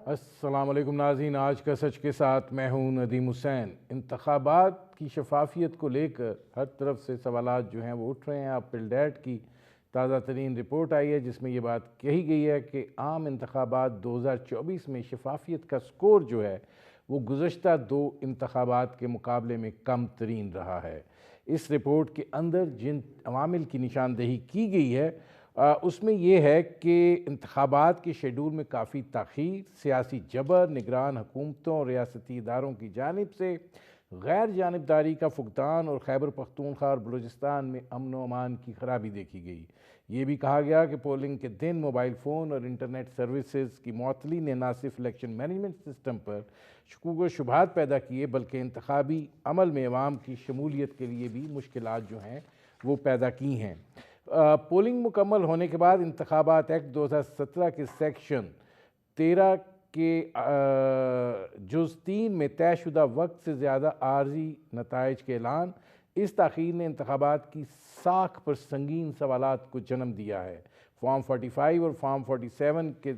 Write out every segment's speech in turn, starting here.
السلام علیکم ناظرین، آج کا سچ کے ساتھ میں ہوں ندیم حسین۔ انتخابات کی شفافیت کو لے کر ہر طرف سے سوالات جو ہیں وہ اٹھ رہے ہیں۔ اب پلڈیٹ کی تازہ ترین رپورٹ آئی ہے جس میں یہ بات کہی گئی ہے کہ عام انتخابات 2024 میں شفافیت کا سکور جو ہے وہ گزشتہ 2 انتخابات کے مقابلے میں کم ترین رہا ہے۔ اس رپورٹ کے اندر جن عوامل کی نشاندہی کی گئی ہے اس میں یہ ہے کہ انتخابات کے شیڈول میں کافی تاخیر، سیاسی جبر، نگران حکومتوں اور ریاستی اداروں کی جانب سے غیر جانبداری کا فقدان اور خیبر پختونخوا اور بلوچستان میں امن و امان کی خرابی دیکھی گئی۔ یہ بھی کہا گیا کہ پولنگ کے دن موبائل فون اور انٹرنیٹ سروسز کی معطلی نے نہ صرف الیکشن مینجمنٹ سسٹم پر شکوک و شبہات پیدا کیے بلکہ انتخابی عمل میں عوام کی شمولیت کے لیے بھی مشکلات جو ہیں وہ پیدا کی ہیں۔ پولنگ مکمل ہونے کے بعد انتخابات ایکٹ 2017 کے سیکشن 13 کے جز 3 میں طے شدہ وقت سے زیادہ عارضی نتائج کے اعلان، اس تاخیر نے انتخابات کی ساکھ پر سنگین سوالات کو جنم دیا ہے۔ فارم 45 اور فارم 47 کے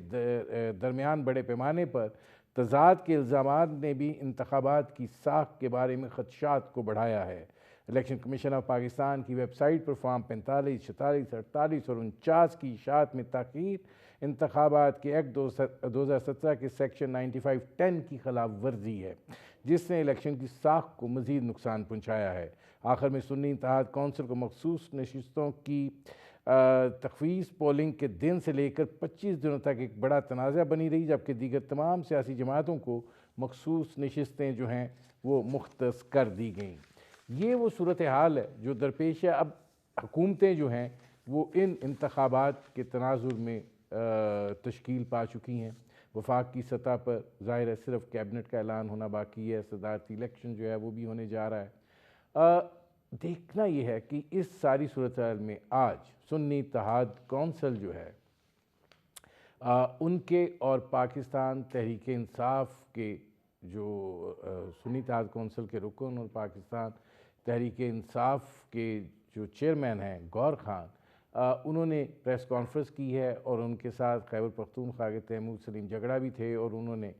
درمیان بڑے پیمانے پر تضاد کے الزامات نے بھی انتخابات کی ساکھ کے بارے میں خدشات کو بڑھایا ہے۔ الیکشن کمیشن آف پاکستان کی ویب سائٹ پر فارم 45، 46، 48 اور 49 کی اشاعت میں تاخیر انتخابات کے ایکٹ 2017 کے سیکشن 95(10) کی خلاف ورزی ہے جس نے الیکشن کی ساکھ کو مزید نقصان پہنچایا ہے۔ آخر میں سنی اتحاد کونسل کو مخصوص نشستوں کی تخفیض پولنگ کے دن سے لے کر 25 دنوں تک ایک بڑا تنازع بنی رہی، جبکہ دیگر تمام سیاسی جماعتوں کو مخصوص نشستیں جو ہیں وہ مختص کر دی گئیں۔ یہ وہ صورتحال ہے جو درپیش ہے۔ اب حکومتیں جو ہیں وہ ان انتخابات کے تناظر میں تشکیل پا چکی ہیں۔ وفاق کی سطح پر ظاہر ہے صرف کیبنٹ کا اعلان ہونا باقی ہے، صدارتی الیکشن جو ہے وہ بھی ہونے جا رہا ہے۔ دیکھنا یہ ہے کہ اس ساری صورتحال میں آج سنی اتحاد کونسل جو ہے ان کے اور پاکستان تحریک انصاف کے جو سنی اتحاد کونسل کے رکن اور پاکستان تحریک انصاف کے جو چیئرمین ہیں گور خان، انہوں نے پریس کانفرنس کی ہے اور ان کے ساتھ خیبر پختونخوا کے تیمور سلیم جگڑا بھی تھے، اور انہوں نے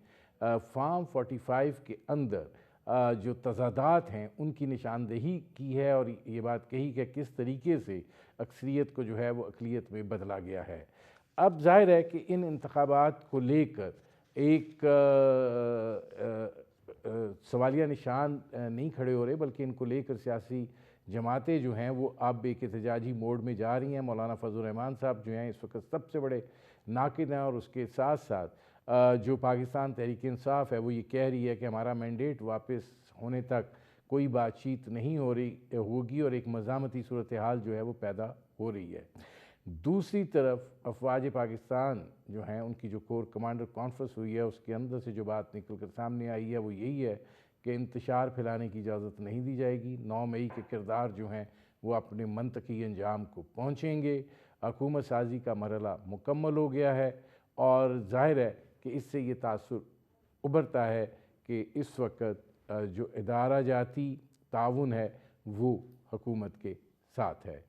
فارم 45 کے اندر جو تضادات ہیں ان کی نشاندہی کی ہے اور یہ بات کہی کہ کس طریقے سے اکثریت کو جو ہے وہ اقلیت میں بدلا گیا ہے۔ اب ظاہر ہے کہ ان انتخابات کو لے کر ایک سوالیہ نشان نہیں کھڑے ہو رہے، بلکہ ان کو لے کر سیاسی جماعتیں جو ہیں وہ اب ایک احتجاجی موڈ میں جا رہی ہیں۔ مولانا فضل الرحمان صاحب جو ہیں اس وقت سب سے بڑے ناقد ہیں، اور اس کے ساتھ ساتھ جو پاکستان تحریک انصاف ہے وہ یہ کہہ رہی ہے کہ ہمارا مینڈیٹ واپس ہونے تک کوئی بات چیت نہیں ہوگی اور ایک مزاحمتی صورتحال جو ہے وہ پیدا ہو رہی ہے۔ دوسری طرف افواج پاکستان جو ہیں ان کی جو کور کمانڈر کانفرنس ہوئی ہے اس کے اندر سے جو بات نکل کر سامنے آئی ہے وہ یہی ہے کہ انتشار پھیلانے کی اجازت نہیں دی جائے گی۔ 9 مئی کے کردار جو ہیں وہ اپنے منطقی انجام کو پہنچیں گے۔ حکومت سازی کا مرحلہ مکمل ہو گیا ہے، اور ظاہر ہے کہ اس سے یہ تاثر ابھرتا ہے کہ اس وقت جو ادارہ جاتی تعاون ہے وہ حکومت کے ساتھ ہے۔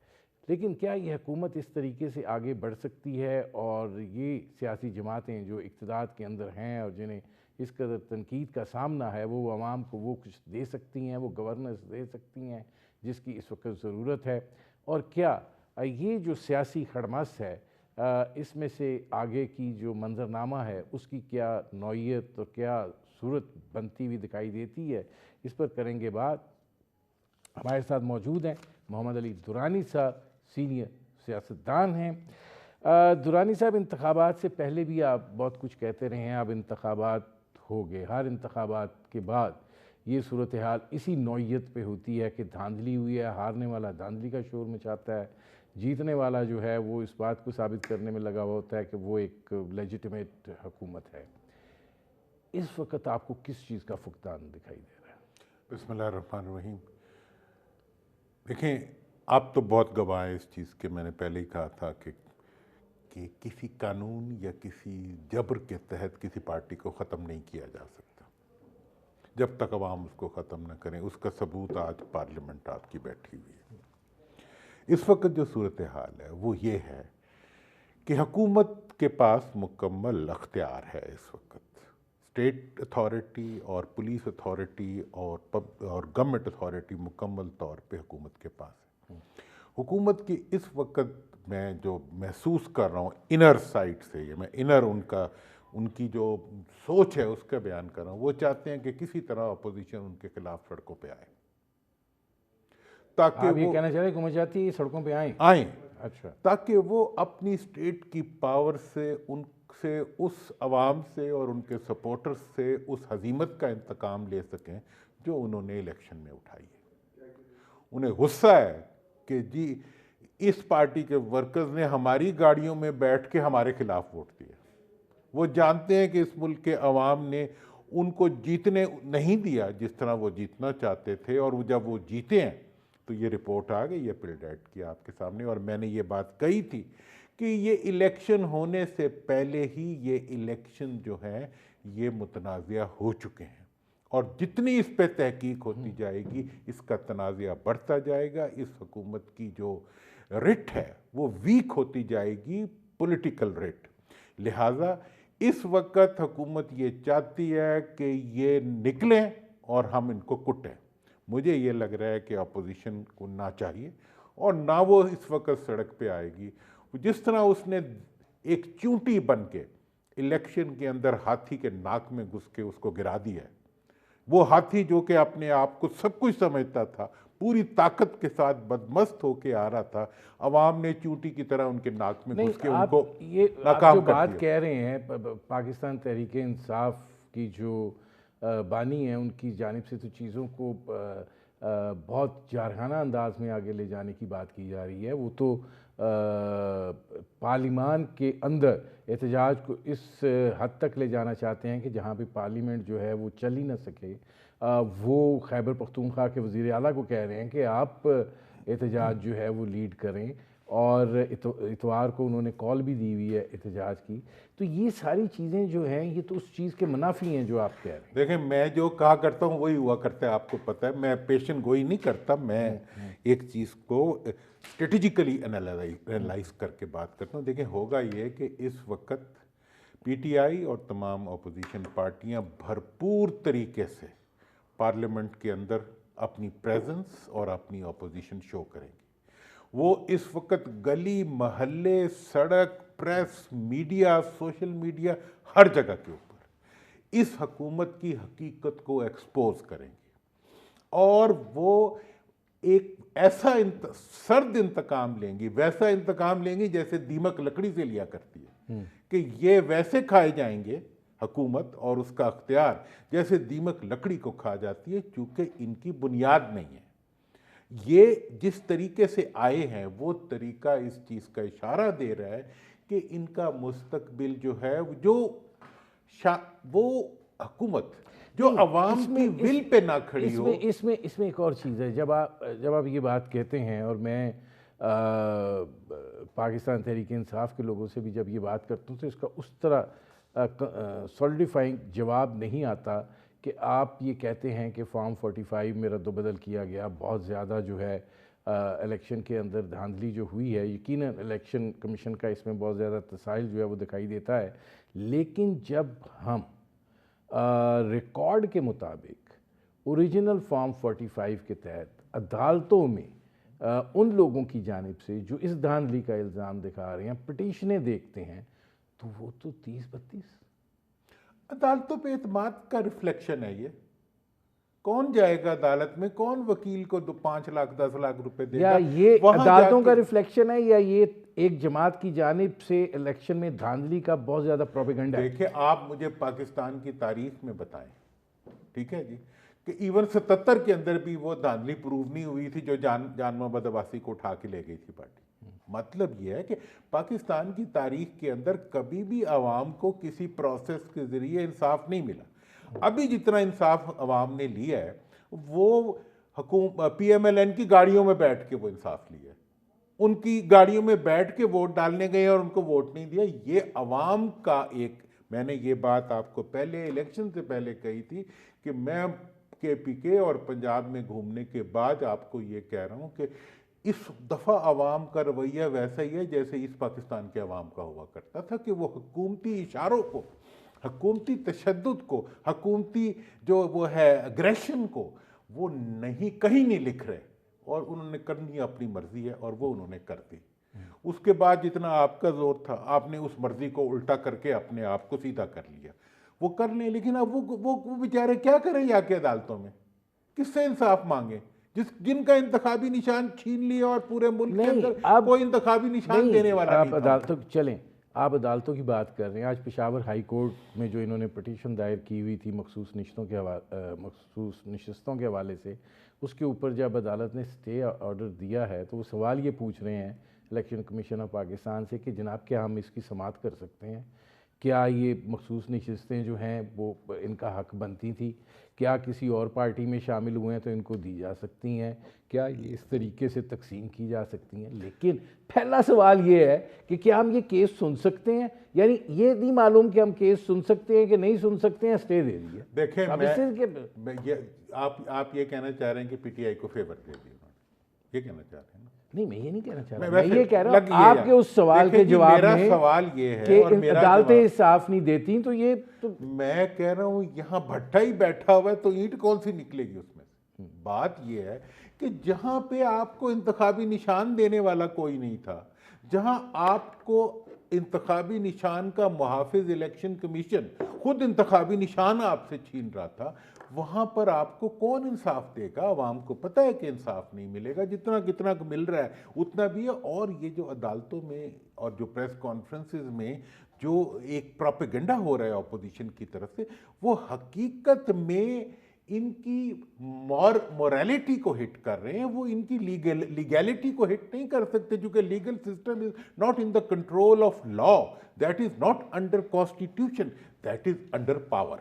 لیکن کیا یہ حکومت اس طریقے سے آگے بڑھ سکتی ہے، اور یہ سیاسی جماعتیں جو اقتدار کے اندر ہیں اور جنہیں اس قدر تنقید کا سامنا ہے وہ عوام کو وہ کچھ دے سکتی ہیں، وہ گورننس دے سکتی ہیں جس کی اس وقت ضرورت ہے؟ اور کیا یہ جو سیاسی خڑمس ہے اس میں سے آگے کی جو منظرنامہ ہے اس کی کیا نوعیت اور کیا صورت بنتی ہوئی دکھائی دیتی ہے؟ اس پر کریں گے بات۔ ہمارے ساتھ موجود ہیں محمد علی درانی صاحب، سینئر سیاستدان ہیں۔ درانی صاحب، انتخابات سے پہلے بھی آپ بہت کچھ کہتے رہے ہیں، اب انتخابات ہو گئے، ہر انتخابات کے بعد یہ صورتحال اسی نوعیت پہ ہوتی ہے کہ دھاندلی ہوئی ہے، ہارنے والا دھاندلی کا شور مچاتا ہے، جیتنے والا جو ہے وہ اس بات کو ثابت کرنے میں لگا ہوا ہوتا ہے کہ وہ ایک لیجیٹمیٹ حکومت ہے۔ اس وقت آپ کو کس چیز کا فقدان دکھائی دے رہا ہے؟ بسم اللہ الرحمن الرحیم۔ دیکھیں، آپ تو بہت گواہ ہیں اس چیز کے، میں نے پہلے ہی کہا تھا کہ کسی قانون یا کسی جبر کے تحت کسی پارٹی کو ختم نہیں کیا جا سکتا جب تک عوام اس کو ختم نہ کریں۔ اس کا ثبوت آج پارلیمنٹ آپ کی بیٹھی ہوئی ہے۔ اس وقت جو صورتحال ہے وہ یہ ہے کہ حکومت کے پاس مکمل اختیار ہے اس وقت، اسٹیٹ اتھارٹی اور پولیس اتھارٹی اور گورنمنٹ اتھارٹی مکمل طور پہ حکومت کے پاس ہے. حکومت کی اس وقت میں جو محسوس کر رہا ہوں انر سائڈ سے، یہ میں انر ان کی جو سوچ ہے اس کا بیان کر رہا ہوں، وہ چاہتے ہیں کہ کسی طرح اپوزیشن ان کے خلاف سڑکوں پہ آئے تاکہ آپ یہ وہ کہنا چاہ رہے ہیں حکومت چاہتی ہے سڑکوں پہ آئیں؟ اچھا. تاکہ وہ اپنی اسٹیٹ کی پاور سے اس عوام سے اور ان کے سپورٹرز سے اس ہزیمت کا انتقام لے سکیں جو انہوں نے الیکشن میں اٹھائی ہے. انہیں غصہ ہے کہ جی اس پارٹی کے ورکرز نے ہماری گاڑیوں میں بیٹھ کے ہمارے خلاف ووٹ دیا. وہ جانتے ہیں کہ اس ملک کے عوام نے ان کو جیتنے نہیں دیا جس طرح وہ جیتنا چاہتے تھے، اور جب وہ جیتے ہیں تو یہ رپورٹ آ گئی ہے پلڈیٹ کی آپ کے سامنے. اور میں نے یہ بات کہی تھی کہ یہ الیکشن ہونے سے پہلے ہی یہ الیکشن جو ہے یہ متنازعہ ہو چکے ہیں، اور جتنی اس پہ تحقیق ہوتی جائے گی اس کا تنازعہ بڑھتا جائے گا. اس حکومت کی جو رٹ ہے وہ ویک ہوتی جائے گی، پولیٹیکل رٹ. لہٰذا اس وقت حکومت یہ چاہتی ہے کہ یہ نکلیں اور ہم ان کو کٹیں. مجھے یہ لگ رہا ہے کہ اپوزیشن کو نہ چاہیے اور نہ وہ اس وقت سڑک پہ آئے گی. جس طرح اس نے ایک چونٹی بن کے الیکشن کے اندر ہاتھی کے ناک میں گھس کے اس کو گرا دیا ہے، وہ ہاتھی جو کہ اپنے آپ کو سب کچھ سمجھتا تھا پوری طاقت کے ساتھ بدمست ہو کے آ رہا تھا، عوام نے چونٹی کی طرح ان کے ناک میں گھس کے ان کو ناکام کر دیا. بات کہہ رہے ہیں پاکستان تحریک انصاف کی جو بانی ہیں ان کی جانب سے تو چیزوں کو بہت جارحانہ انداز میں آگے لے جانے کی بات کی جا رہی ہے. وہ تو پارلیمان کے اندر احتجاج کو اس حد تک لے جانا چاہتے ہیں کہ جہاں پہ پارلیمنٹ جو ہے وہ چل ہی نہ سکے. وہ خیبر پختونخوا کے وزیر اعلیٰ کو کہہ رہے ہیں کہ آپ احتجاج جو ہے وہ لیڈ کریں، اور اتوار کو انہوں نے کال بھی دی ہوئی ہے احتجاج کی. تو یہ ساری چیزیں جو ہیں یہ تو اس چیز کے منافی ہیں جو آپ کہہ رہے ہیں. دیکھیں میں جو کہا کرتا ہوں وہی ہوا کرتا ہے، آپ کو پتہ ہے. میں پیشن گوئی نہیں کرتا، میں ایک چیز کو اسٹریٹجیکلی انالائز کر کے بات کرتا ہوں. دیکھیں ہوگا یہ کہ اس وقت پی ٹی آئی اور تمام اپوزیشن پارٹیاں بھرپور طریقے سے پارلیمنٹ کے اندر اپنی پریزنس اور اپنی اپوزیشن شو کریں گی. وہ اس وقت گلی محلے، سڑک، پریس، میڈیا، سوشل میڈیا، ہر جگہ کے اوپر اس حکومت کی حقیقت کو ایکسپوز کریں گے، اور وہ ایک ایسا سرد انتقام لیں گی، ویسا انتقام لیں گی جیسے دیمک لکڑی سے لیا کرتی ہے، کہ یہ ویسے کھائے جائیں گے حکومت اور اس کا اختیار جیسے دیمک لکڑی کو کھا جاتی ہے، چونکہ ان کی بنیاد نہیں ہے. یہ جس طریقے سے آئے ہیں وہ طریقہ اس چیز کا اشارہ دے رہا ہے کہ ان کا مستقبل جو ہے وہ حکومت جو عوام کی ول پہ نہ کھڑی ہو. اس میں ایک اور چیز ہے. جب آپ یہ بات کہتے ہیں، اور میں پاکستان تحریک انصاف کے لوگوں سے بھی جب یہ بات کرتا ہوں تو اس کا اس طرح سولیڈیفائنگ جواب نہیں آتا کہ آپ یہ کہتے ہیں کہ فارم 45 میں رد و بدل کیا گیا، بہت زیادہ جو ہے الیکشن کے اندر دھاندلی جو ہوئی ہے. یقیناً الیکشن کمیشن کا اس میں بہت زیادہ تساہل جو ہے وہ دکھائی دیتا ہے. لیکن جب ہم ریکارڈ کے مطابق اوریجنل فارم 45 کے تحت عدالتوں میں ان لوگوں کی جانب سے جو اس دھاندلی کا الزام دکھا رہے ہیں پٹیشنیں دیکھتے ہیں تو وہ تو 30-32 عدالتوں پہ اعتماد کا ریفلیکشن ہے. یہ کون جائے گا عدالت میں؟ کون وکیل کو 5 لاکھ 10 لاکھ روپے دے گا؟ یا یہ عدالتوں کا ریفلیکشن ہے یا یہ ایک جماعت کی جانب سے الیکشن میں دھاندلی کا بہت زیادہ پروپیگنڈا ہے؟ دیکھیں آپ مجھے پاکستان کی تاریخ میں بتائیں، ٹھیک ہے جی، کہ ایون 77 کے اندر بھی وہ دھاندلی پروو نہیں ہوئی تھی جو جان محمد عباسی کو اٹھا کے لے گئی تھی پارٹی. مطلب یہ ہے کہ پاکستان کی تاریخ کے اندر کبھی بھی عوام کو کسی پروسیس کے ذریعے انصاف نہیں ملا. ابھی جتنا انصاف عوام نے لیا ہے وہ پی ایم ایل این کی گاڑیوں میں بیٹھ کے وہ انصاف لیا ہے. ان کی گاڑیوں میں بیٹھ کے ووٹ ڈالنے گئے اور ان کو ووٹ نہیں دیا. یہ عوام کا ایک، میں نے یہ بات آپ کو پہلے الیکشن سے پہلے کہی تھی کہ میں کے پی کے اور پنجاب میں گھومنے کے بعد آپ کو یہ کہہ رہا ہوں کہ اس دفعہ عوام کا رویہ ویسا ہی ہے جیسے اس پاکستان کے عوام کا ہوا کرتا تھا، کہ وہ حکومتی اشاروں کو حکومتی تشدد کو, حکومتی جو وہ ہے اگریشن کو وہ نہیں, کہیں نہیں لکھ رہے, اور انہوں نے کرنی اپنی مرضی ہے اور وہ انہوں نے کر دی. اس کے بعد جتنا آپ کا زور تھا آپ نے اس مرضی کو الٹا کر کے اپنے آپ کو سیدھا کر لیا. وہ کر لیں, لیکن اب وہ بیچارے کیا کریں جا کے عدالتوں میں, کس سے انصاف مانگیں جن کا انتخابی نشان چھین لیا اور پورے ملک کے اندر کوئی انتخابی نشان دینے والا نہیں تھا. عدالتوں چلیں, آپ عدالتوں کی بات کر رہے ہیں. آج پشاور ہائی کورٹ میں جو انہوں نے پٹیشن دائر کی ہوئی تھی مخصوص نشستوں کے حوالے سے, اس کے اوپر جب عدالت نے اسٹے آرڈر دیا ہے تو وہ سوال یہ پوچھ رہے ہیں الیکشن کمیشن آف پاکستان سے کہ جناب کیا ہم اس کی سماعت کر سکتے ہیں, کیا یہ مخصوص نشستیں جو ہیں وہ ان کا حق بنتی تھی, کیا کسی اور پارٹی میں شامل ہوئے ہیں تو ان کو دی جا سکتی ہیں, کیا یہ اس طریقے سے تقسیم کی جا سکتی ہیں. لیکن پہلا سوال یہ ہے کہ کیا ہم یہ کیس سن سکتے ہیں, یعنی یہ نہیں معلوم کہ ہم کیس سن سکتے ہیں کہ نہیں سن سکتے ہیں, اسٹے دے دیا. دیکھیں آپ یہ کہنا چاہ رہے ہیں کہ پی ٹی آئی کو فیور دے دیا, یہ کہنا چاہ رہے ہیں؟ نہیں, میں یہ نہیں کہنا چاہ رہا, میں یہ کہہ رہا ہوں آپ کے اس سوال کے جواب میں میرا سوال یہ ہے کہ عدالتیں انصاف نہیں دیتی, تو یہ میں کہہ رہا ہوں یہاں بھٹا ہی بیٹھا ہوا ہے تو اینٹ کون سی نکلے گی اس میں سے. بات یہ ہے کہ جہاں پہ آپ کو انتخابی نشان دینے والا کوئی نہیں تھا, جہاں آپ کو انتخابی نشان کا محافظ الیکشن کمیشن خود انتخابی نشان آپ سے چھین رہا تھا, وہاں پر آپ کو کون انصاف دے گا؟ عوام کو پتہ ہے کہ انصاف نہیں ملے گا, جتنا مل رہا ہے اتنا بھی ہے. اور یہ جو عدالتوں میں اور جو پریس کانفرنسز میں جو ایک پروپیگنڈا ہو رہا ہے اپوزیشن کی طرف سے, وہ حقیقت میں ان کی موریلٹی کو ہٹ کر رہے ہیں, وہ ان کی لیگیلٹی کو ہٹ نہیں کر سکتے, کیونکہ legal system is not in the control of law, that is not under constitution, that is under power.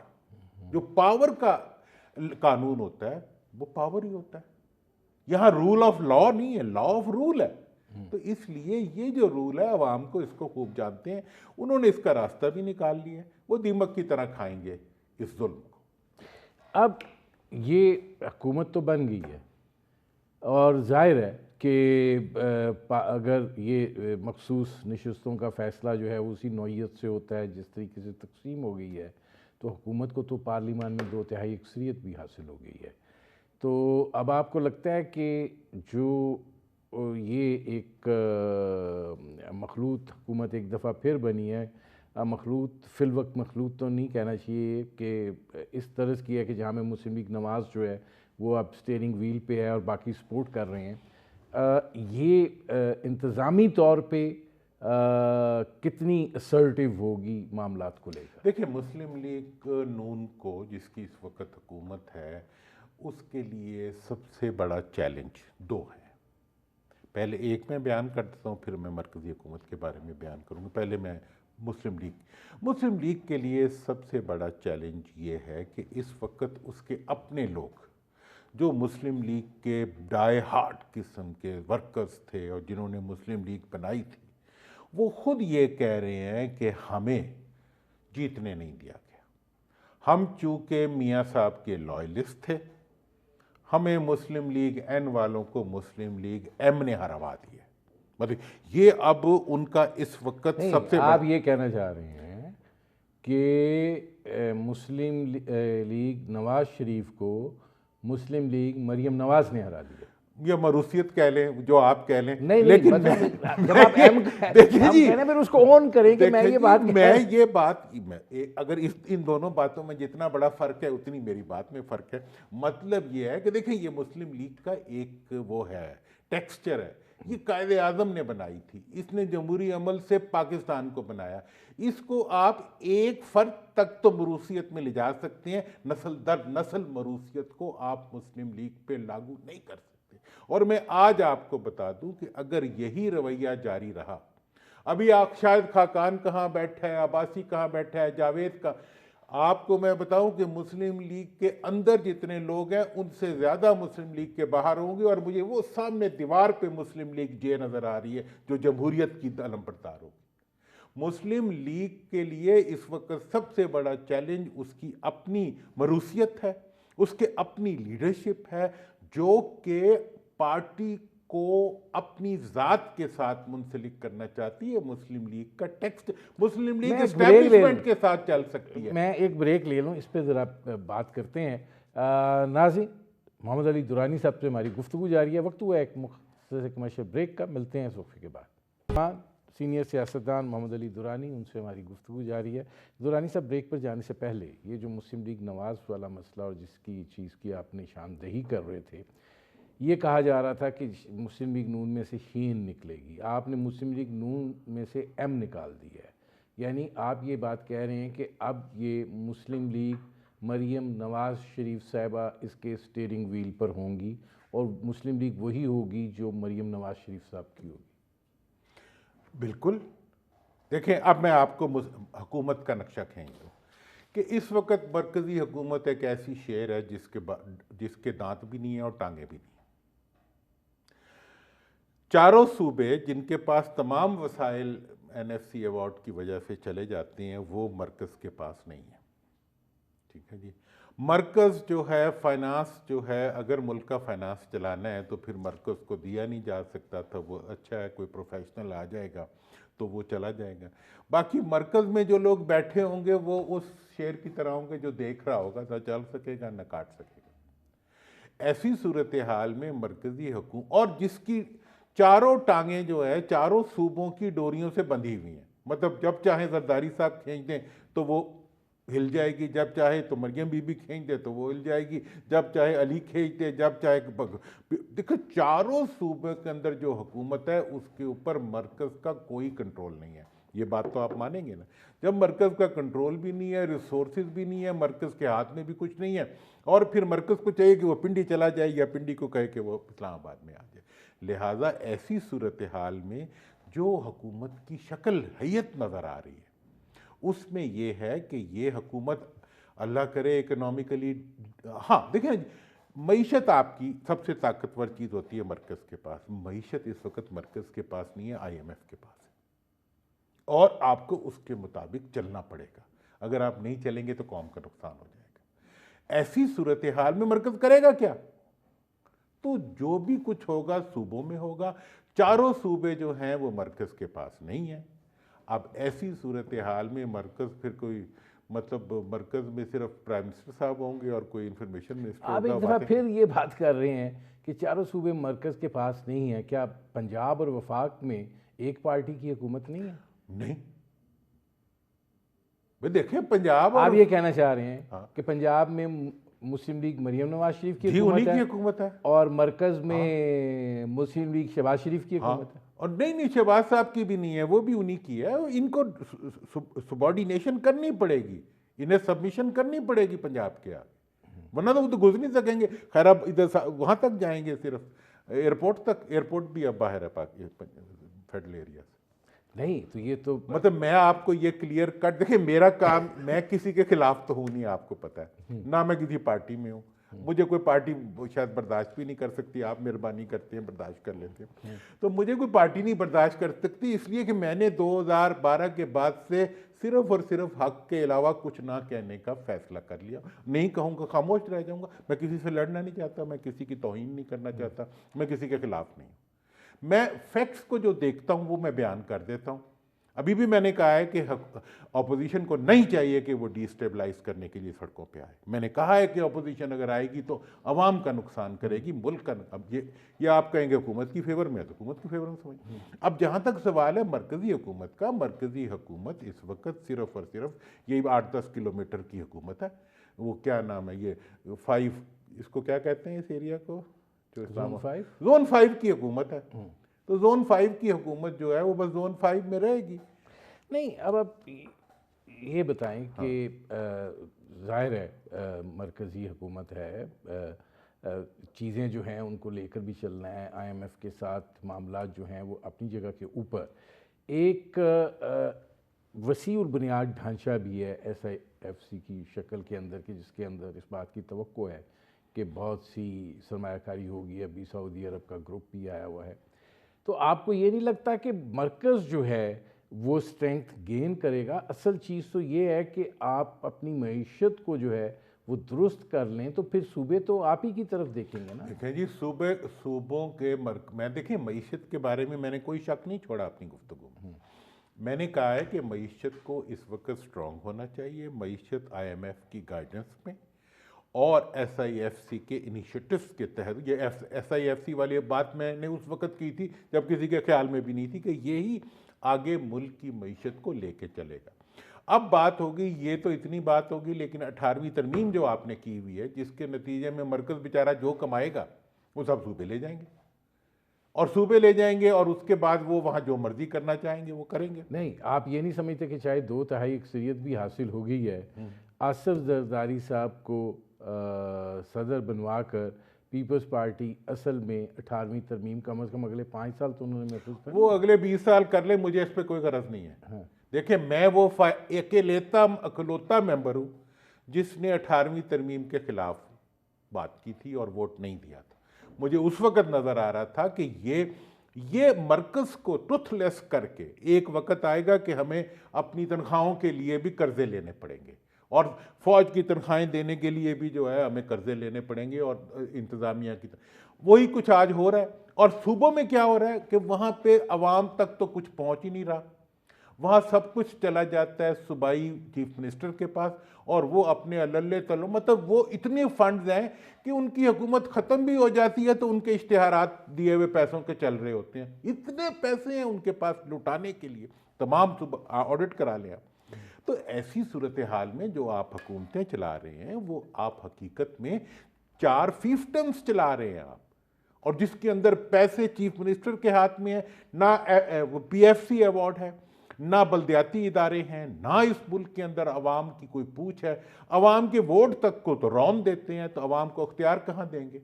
جو پاور کا قانون ہوتا ہے وہ پاور ہی ہوتا ہے. یہاں رول آف لا نہیں ہے, لا آف رول ہے. تو اس لیے یہ جو رول ہے عوام کو اس کو خوب جانتے ہیں, انہوں نے اس کا راستہ بھی نکال لیا ہے, وہ دیمک کی طرح کھائیں گے اس ظلم کو. اب یہ حکومت تو بن گئی ہے اور ظاہر ہے کہ اگر یہ مخصوص نشستوں کا فیصلہ جو ہے اسی نوعیت سے ہوتا ہے جس طریقے سے تقسیم ہو گئی ہے, تو حکومت کو تو پارلیمان میں 2/3 اکثریت بھی حاصل ہو گئی ہے. تو اب آپ کو لگتا ہے کہ جو یہ ایک مخلوط حکومت ایک دفعہ پھر بنی ہے, مخلوط فی الوقت مخلوط تو نہیں کہنا چاہیے کہ اس طرز کی ہے کہ جہاں میں مسلم لیگ نواز جو ہے وہ اب اسٹیئرنگ ویل پہ ہے اور باقی سپورٹ کر رہے ہیں, یہ انتظامی طور پہ کتنی اسرٹیو ہوگی معاملات کو لے کر؟ دیکھیں, مسلم لیگ نون کو جس کی اس وقت حکومت ہے, اس کے لیے سب سے بڑا چیلنج دو ہے. پہلے ایک میں بیان کر دیتا ہوں, پھر میں مرکزی حکومت کے بارے میں بیان کروں گا. پہلے میں مسلم لیگ کے لیے سب سے بڑا چیلنج یہ ہے کہ اس وقت اس کے اپنے لوگ جو مسلم لیگ کے ڈائی ہارڈ قسم کے ورکرز تھے اور جنہوں نے مسلم لیگ بنائی تھی, وہ خود یہ کہہ رہے ہیں کہ ہمیں جیتنے نہیں دیا گیا. ہم چونکہ میاں صاحب کے لائلسٹ تھے, ہمیں مسلم لیگ این والوں کو مسلم لیگ ایم نے ہروا دیا. مطلب یہ اب ان کا اس وقت سب سے آپ یہ کہنا چاہ رہے ہیں کہ مسلم لیگ نواز شریف کو مسلم لیگ مریم نواز نے ہرا دیا, یا مروثیت کہہ لیں, جو آپ کہہ لیں. لیکن جب آپ ایم کہنے پھر اس کو اون کریں کہ میں یہ بات اگر ان دونوں باتوں میں جتنا بڑا فرق ہے اتنی میری بات میں فرق ہے. مطلب یہ ہے کہ دیکھیں یہ مسلم لیگ کا ایک وہ ہے ٹیکسچر ہے, یہ قائد اعظم نے بنائی تھی, اس نے جمہوری عمل سے پاکستان کو بنایا. اس کو آپ ایک فرد تک تو مروثیت میں لے جا سکتے ہیں, نسل در نسل مروثیت کو آپ مسلم لیگ پہ لاگو نہیں کر سکتے. اور میں آج آپ کو بتا دوں کہ اگر یہی رویہ جاری رہا, ابھی آپ شاید خاقان کہاں بیٹھا ہے, عباسی کہاں بیٹھا ہے, جاوید کا, آپ کو میں بتاؤں کہ مسلم لیگ کے اندر جتنے لوگ ہیں ان سے زیادہ مسلم لیگ کے باہر ہوں گے, اور مجھے وہ سامنے دیوار پہ مسلم لیگ جے نظر آ رہی ہے جو جمہوریت کی علم بردار ہوگی. مسلم لیگ کے لیے اس وقت سب سے بڑا چیلنج اس کی اپنی مروثیت ہے, اس کے اپنی لیڈرشپ ہے, جو کہ پارٹی کو اپنی ذات کے ساتھ منسلک کرنا چاہتی ہے. مسلم لیگ کا ٹیکسٹ مسلم لیگ اسٹیبلشمنٹ کے ساتھ چل سکتی ہے. میں ایک بریک لے لوں, اس پہ ذرا بات کرتے ہیں. ناظرین, محمد علی درانی صاحب سے ہماری گفتگو جاری ہے. وقت ہوا ایک مختصر کمرشل بریک کا, ملتے ہیں اس وقفے کے بعد. سینئر سیاستدان محمد علی درانی, ان سے ہماری گفتگو جاری ہے. درانی صاحب, بریک پر جانے سے پہلے یہ جو مسلم لیگ نواز والا مسئلہ اور جس کی چیز کی آپ نے نشاندہی کر رہے تھے, یہ کہا جا رہا تھا کہ مسلم لیگ نون میں سے شین نکلے گی. آپ نے مسلم لیگ نون میں سے ایم نکال دی ہے. یعنی آپ یہ بات کہہ رہے ہیں کہ اب یہ مسلم لیگ مریم نواز شریف صاحبہ اس کے اسٹیئرنگ ویل پر ہوں گی, اور مسلم لیگ وہی ہوگی جو مریم نواز شریف صاحب کی ہوگی. بالکل. دیکھیں, اب میں آپ کو حکومت کا نقشہ کھینچ دوں کہ اس وقت مرکزی حکومت ایک ایسی شیر ہے جس کے دانت بھی نہیں ہیں اور ٹانگیں بھی نہیں ہیں. چاروں صوبے جن کے پاس تمام وسائل این ایف سی ایوارڈ کی وجہ سے چلے جاتے ہیں, وہ مرکز کے پاس نہیں ہیں. ٹھیک ہے جی. مرکز جو ہے فائنانس جو ہے, اگر ملک کا فائنانس چلانا ہے تو پھر مرکز کو دیا نہیں جا سکتا تھا. وہ اچھا ہے, کوئی پروفیشنل آ جائے گا تو وہ چلا جائے گا. باقی مرکز میں جو لوگ بیٹھے ہوں گے وہ اس شیر کی طرح ہوں گے جو دیکھ رہا ہوگا, نہ چل سکے گا نہ کاٹ سکے گا. ایسی صورتحال میں مرکزی حکومت, اور جس کی چاروں ٹانگیں جو ہے چاروں صوبوں کی ڈوریوں سے بندھی ہوئی ہیں, مطلب جب چاہیں زرداری صاحب کھینچ دیں تو وہ ہل جائے گی, جب چاہے تو مریم بی بی کھینچ دے تو وہ ہل جائے گی, جب چاہے علی کھینچ دے, جب چاہے. دیکھو, چاروں صوبے کے اندر جو حکومت ہے اس کے اوپر مرکز کا کوئی کنٹرول نہیں ہے. یہ بات تو آپ مانیں گے نا. جب مرکز کا کنٹرول بھی نہیں ہے, ریسورسز بھی نہیں ہے, مرکز کے ہاتھ میں بھی کچھ نہیں ہے, اور پھر مرکز کو چاہیے کہ وہ پنڈی چلا جائے یا پنڈی کو کہے کہ وہ اسلام آباد میں آ جائے. لہٰذا ایسی صورتحال میں جو حکومت کی شکل حیت نظر آ رہی ہے اس میں یہ ہے کہ یہ حکومت اللہ کرے اکنامکلی, ہاں دیکھیں, معیشت آپ کی سب سے طاقتور چیز ہوتی ہے مرکز کے پاس. معیشت اس وقت مرکز کے پاس نہیں ہے, آئی ایم ایف کے پاس ہے, اور آپ کو اس کے مطابق چلنا پڑے گا. اگر آپ نہیں چلیں گے تو قوم کا نقصان ہو جائے گا. ایسی صورتحال میں مرکز کرے گا کیا؟ تو جو بھی کچھ ہوگا صوبوں میں ہوگا. چاروں صوبے جو ہیں وہ مرکز کے پاس نہیں ہیں. اب ایسی صورتحال میں مرکز پھر کوئی, مطلب مرکز میں صرف پرائم منسٹر صاحب ہوں گے اور کوئی انفارمیشن منسٹر ہوگا. آپ ایک دفعہ پھر یہ بات کر رہے ہیں کہ چاروں صوبے مرکز کے پاس نہیں ہیں. کیا پنجاب اور وفاق میں ایک پارٹی کی حکومت نہیں ہے؟ نہیں. دیکھیں, پنجاب, آپ یہ کہنا چاہ رہے ہیں کہ پنجاب میں مسلم لیگ مریم نواز شریف کی حکومت ہے اور مرکز میں مسلم لیگ شہباز شریف کی حکومت ہے. اور نہیں, شہباز صاحب کی بھی نہیں ہے, وہ بھی انہی کی ہے. ان کو سبارڈینیشن کرنی پڑے گی, انہیں سبمیشن کرنی پڑے گی پنجاب کے آگے, ورنہ تو وہ تو گزر نہیں سکیں گے. خیر, اب ادھر وہاں تک جائیں گے, صرف ایئرپورٹ تک. ایئرپورٹ بھی اب باہر ہے فیڈرل ایریا سے. نہیں تو یہ تو مطلب میں آپ کو یہ کلیئر کٹ, دیکھیں میرا کام, میں کسی کے خلاف تو ہوں نہیں, آپ کو پتہ ہے, نہ میں کسی پارٹی میں ہوں. مجھے کوئی پارٹی شاید برداشت بھی نہیں کر سکتی. آپ مہربانی کرتے ہیں برداشت کر لیتے ہیں, تو مجھے کوئی پارٹی نہیں برداشت کر سکتی, اس لیے کہ میں نے 2012 کے بعد سے صرف اور صرف حق کے علاوہ کچھ نہ کہنے کا فیصلہ کر لیا. نہیں کہوں گا, خاموش رہ جاؤں گا. میں کسی سے لڑنا نہیں چاہتا, میں کسی کی توہین نہیں کرنا چاہتا, میں کسی کے خلاف نہیں ہوں. میں فیکٹس کو جو دیکھتا ہوں وہ میں بیان کر دیتا ہوں. ابھی بھی میں نے کہا ہے کہ اپوزیشن کو نہیں چاہیے کہ وہ ڈی اسٹیبلائز کرنے کے لیے سڑکوں پہ آئے. میں نے کہا ہے کہ اپوزیشن اگر آئے گی تو عوام کا نقصان کرے گی, ملک کا. اب یہ آپ کہیں گے حکومت کی فیور میں ہے, تو حکومت کی فیور میں سمجھ. اب جہاں تک سوال ہے مرکزی حکومت کا, مرکزی حکومت اس وقت صرف اور صرف یہی 8-10 کلومیٹر کی حکومت ہے. وہ کیا نام ہے, یہ 5, اس کو کیا کہتے ہیں اس ایریا کو, جو زون 5 کی حکومت ہے. تو زون 5 کی حکومت جو ہے وہ بس زون 5 میں رہے گی. نہیں, اب آپ یہ بتائیں کہ ظاہر ہے مرکزی حکومت ہے, چیزیں جو ہیں ان کو لے کر بھی چلنا ہے. آئی ایم ایف کے ساتھ معاملات جو ہیں وہ اپنی جگہ کے اوپر. ایک وسیع البنیاد ڈھانچہ بھی ہے ایس آئی ایف سی کی شکل کے اندر, کہ جس کے اندر اس بات کی توقع ہے کہ بہت سی سرمایہ کاری ہوگی. ابھی سعودی عرب کا گروپ بھی آیا ہوا ہے. تو آپ کو یہ نہیں لگتا کہ مرکز جو ہے وہ اسٹرینتھ گین کرے گا؟ اصل چیز تو یہ ہے کہ آپ اپنی معیشت کو جو ہے وہ درست کر لیں تو پھر صوبے تو آپ ہی کی طرف دیکھیں گے نا. دیکھیں جی صوبوں کے میں دیکھیں معیشت کے بارے میں نے کوئی شک نہیں چھوڑا اپنی گفتگو میں. میں نے کہا ہے کہ معیشت کو اس وقت سٹرونگ ہونا چاہیے. معیشت IMF کی گائیڈنس میں اور SIFC کے انیشیٹوز کے تحت. یہ SIFC والی بات میں نے اس وقت کی تھی جب کسی کے خیال میں بھی نہیں تھی کہ یہی آگے ملک کی معیشت کو لے کے چلے گا. اب بات ہوگی، یہ تو اتنی بات ہوگی، لیکن 18ویں ترمیم جو آپ نے کی ہوئی ہے جس کے نتیجے میں مرکز بیچارہ جو کمائے گا وہ سب صوبے لے جائیں گے، اور صوبے لے جائیں گے اور اس کے بعد وہ وہاں جو مرضی کرنا چاہیں گے وہ کریں گے. نہیں، آپ یہ نہیں سمجھتے کہ چاہے 2/3 اکثریت بھی حاصل ہو گئی ہے، آصف زرداری صاحب کو صدر بنوا کر پیپلز پارٹی اصل میں 18ویں ترمیم کم از کم اگلے 5 سال تو انہوں نے محفوظ کر وہ اگلے 20 سال کر لیں، مجھے اس پہ کوئی غرض نہیں ہے. دیکھیں میں وہ اکلوتا ممبر ہوں جس نے 18ویں ترمیم کے خلاف بات کی تھی اور ووٹ نہیں دیا تھا. مجھے اس وقت نظر آ رہا تھا کہ یہ مرکز کو ٹروتھ لیس کر کے ایک وقت آئے گا کہ ہمیں اپنی تنخواہوں کے لیے بھی قرضے لینے پڑیں گے، اور فوج کی تنخواہیں دینے کے لیے بھی جو ہے ہمیں قرضے لینے پڑیں گے، اور انتظامیہ کی وہی کچھ آج ہو رہا ہے. اور صوبوں میں کیا ہو رہا ہے کہ وہاں پہ عوام تک تو کچھ پہنچ ہی نہیں رہا. وہاں سب کچھ چلا جاتا ہے صوبائی چیف منسٹر کے پاس، اور وہ اپنے اللے تلو، مطلب وہ اتنے فنڈز ہیں کہ ان کی حکومت ختم بھی ہو جاتی ہے تو ان کے اشتہارات دیے ہوئے پیسوں کے چل رہے ہوتے ہیں. اتنے پیسے ہیں ان کے پاس لٹانے کے لیے، تمام آڈٹ کرا لیں آپ. تو ایسی صورتحال میں جو آپ حکومتیں چلا رہے ہیں وہ آپ حقیقت میں 4 fiefdoms چلا رہے ہیں آپ، اور جس کے اندر پیسے چیف منسٹر کے ہاتھ میں ہیں. نہ PFC ایوارڈ ہے، نہ بلدیاتی ادارے ہیں، نہ اس ملک کے اندر عوام کی کوئی پوچھ ہے. عوام کے ووٹ تک کو تو رون دیتے ہیں، تو عوام کو اختیار کہاں دیں گے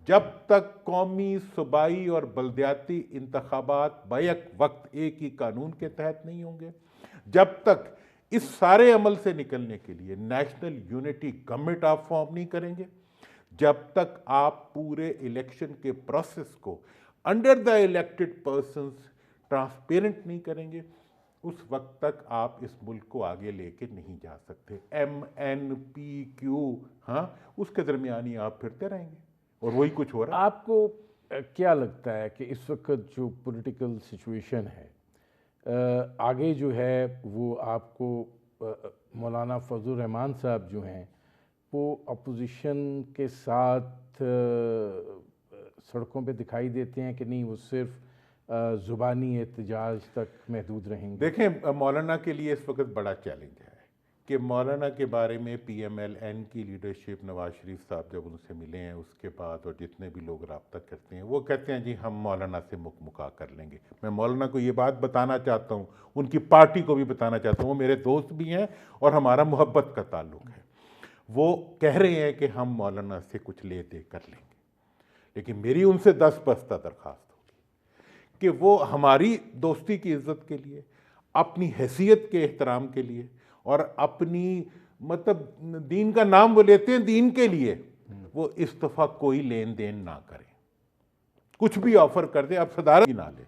جب تک قومی، صوبائی اور بلدیاتی انتخابات بیک وقت ایک ہی قانون کے تحت نہیں ہوں گے، جب تک اس سارے عمل سے نکلنے کے لیے نیشنل یونٹی گورنمنٹ آپ فارم نہیں کریں گے، جب تک آپ پورے الیکشن کے پروسیس کو under the elected persons transparent نہیں کریں گے، اس وقت تک آپ اس ملک کو آگے لے کے نہیں جا سکتے. MNPQ ہاں اس کے درمیان ہی آپ پھرتے رہیں گے، اور وہی کچھ ہو رہا ہے. آپ کو کیا لگتا ہے کہ اس وقت جو پولیٹیکل سچویشن ہے آگے جو ہے وہ آپ کو مولانا فضل الرحمان صاحب جو ہیں وہ اپوزیشن کے ساتھ سڑکوں پہ دکھائی دیتے ہیں کہ نہیں وہ صرف زبانی احتجاج تک محدود رہیں گے؟ دیکھیں مولانا کے لیے اس وقت بڑا چیلنج ہے کہ مولانا کے بارے میں PMLN کی لیڈرشپ، نواز شریف صاحب جب ان سے ملے ہیں اس کے بعد اور جتنے بھی لوگ رابطہ کرتے ہیں وہ کہتے ہیں جی ہم مولانا سے مکا کر لیں گے. میں مولانا کو یہ بات بتانا چاہتا ہوں، ان کی پارٹی کو بھی بتانا چاہتا ہوں، وہ میرے دوست بھی ہیں اور ہمارا محبت کا تعلق ہے. وہ کہہ رہے ہیں کہ ہم مولانا سے کچھ لے دے کر لیں گے، لیکن میری ان سے 10 بستہ درخواست ہوگی کہ وہ ہماری دوستی کی عزت کے لیے، اپنی حیثیت کے احترام کے لیے، اور اپنی مطلب دین کا نام وہ لیتے ہیں دین کے لیے، وہ اس دفعہ کوئی لین دین نہ کریں. کچھ بھی آفر کر دیں، آپ صدارت ہی نہ لیں،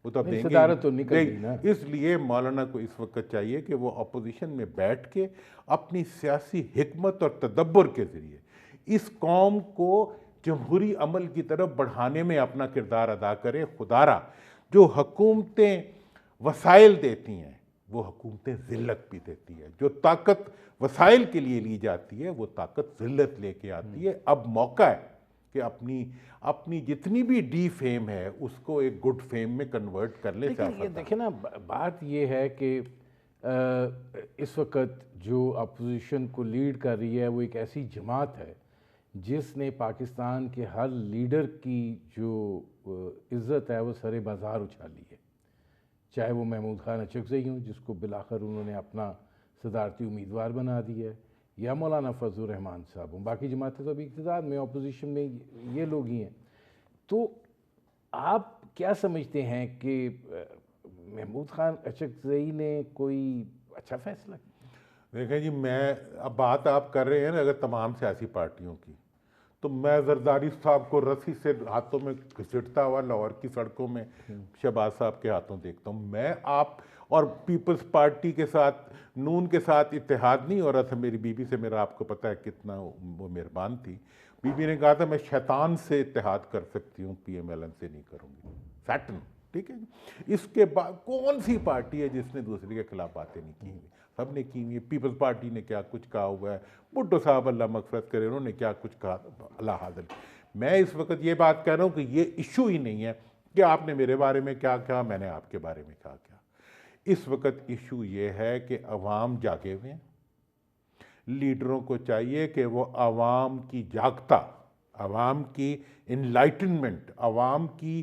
وہ تو دیں گے. صدارت تو نکل گئی نا. اس لیے مولانا کو اس وقت چاہیے کہ وہ اپوزیشن میں بیٹھ کے اپنی سیاسی حکمت اور تدبر کے ذریعے اس قوم کو جمہوری عمل کی طرف بڑھانے میں اپنا کردار ادا کرے. خدارا جو حکومتیں وسائل دیتی ہیں وہ حکومتیں ذلت بھی دیتی ہے. جو طاقت وسائل کے لیے لی جاتی ہے وہ طاقت ذلت لے کے آتی ہے. اب موقع ہے کہ اپنی جتنی بھی ڈی فیم ہے اس کو ایک گڈ فیم میں کنورٹ کر لے. دیکھیں نا بات یہ ہے کہ اس وقت جو اپوزیشن کو لیڈ کر رہی ہے وہ ایک ایسی جماعت ہے جس نے پاکستان کے ہر لیڈر کی جو عزت ہے وہ سر بازار اچھالی ہے، چاہے وہ محمود خان اچکزئی ہوں جس کو بالآخر انہوں نے اپنا صدارتی امیدوار بنا دیا ہے، یا مولانا فضل الرحمان صاحب ہوں. باقی جماعتیں تو ابھی اقتدار میں، اپوزیشن میں یہ لوگ ہی ہیں. تو آپ کیا سمجھتے ہیں کہ محمود خان اچکزئی نے کوئی اچھا فیصلہ کیا؟ دیکھیں جی اب بات آپ کر رہے ہیں نا اگر تمام سیاسی پارٹیوں کی، تو میں زرداری صاحب کو رسی سے ہاتھوں میں گھسٹتا ہوا لاہور کی سڑکوں میں شہباز صاحب کے ہاتھوں دیکھتا ہوں. میں آپ اور پیپلز پارٹی کے ساتھ نون کے ساتھ اتحاد نہیں ہو رہا تھا. میری بیوی سے میرا آپ کو پتہ ہے کتنا وہ مہربان تھی. بیوی نے کہا تھا میں شیطان سے اتحاد کر سکتی ہوں, پی ایم ایل این سے نہیں کروں گی. سیٹن, ٹھیک ہے جی. اس کے بعد کون سی پارٹی ہے جس نے دوسرے کے خلاف باتیں نہیں کی ہوئی؟ سب نے کی ہوئی ہے. پیپلز پارٹی نے کیا کچھ کہا ہوا ہے, بھٹو صاحب اللہ مغفرت کرے انہوں نے کیا کچھ کہا, اللہ حاضر. میں اس وقت یہ بات کہہ رہا ہوں کہ یہ ایشو ہی نہیں ہے کہ آپ نے میرے بارے میں کیا کہا, میں نے آپ کے بارے میں کیا کہا. اس وقت ایشو یہ ہے کہ عوام جاگے ہوئے ہیں. لیڈروں کو چاہیے کہ وہ عوام کی جاگتا, عوام کی انلائٹنمنٹ, عوام کی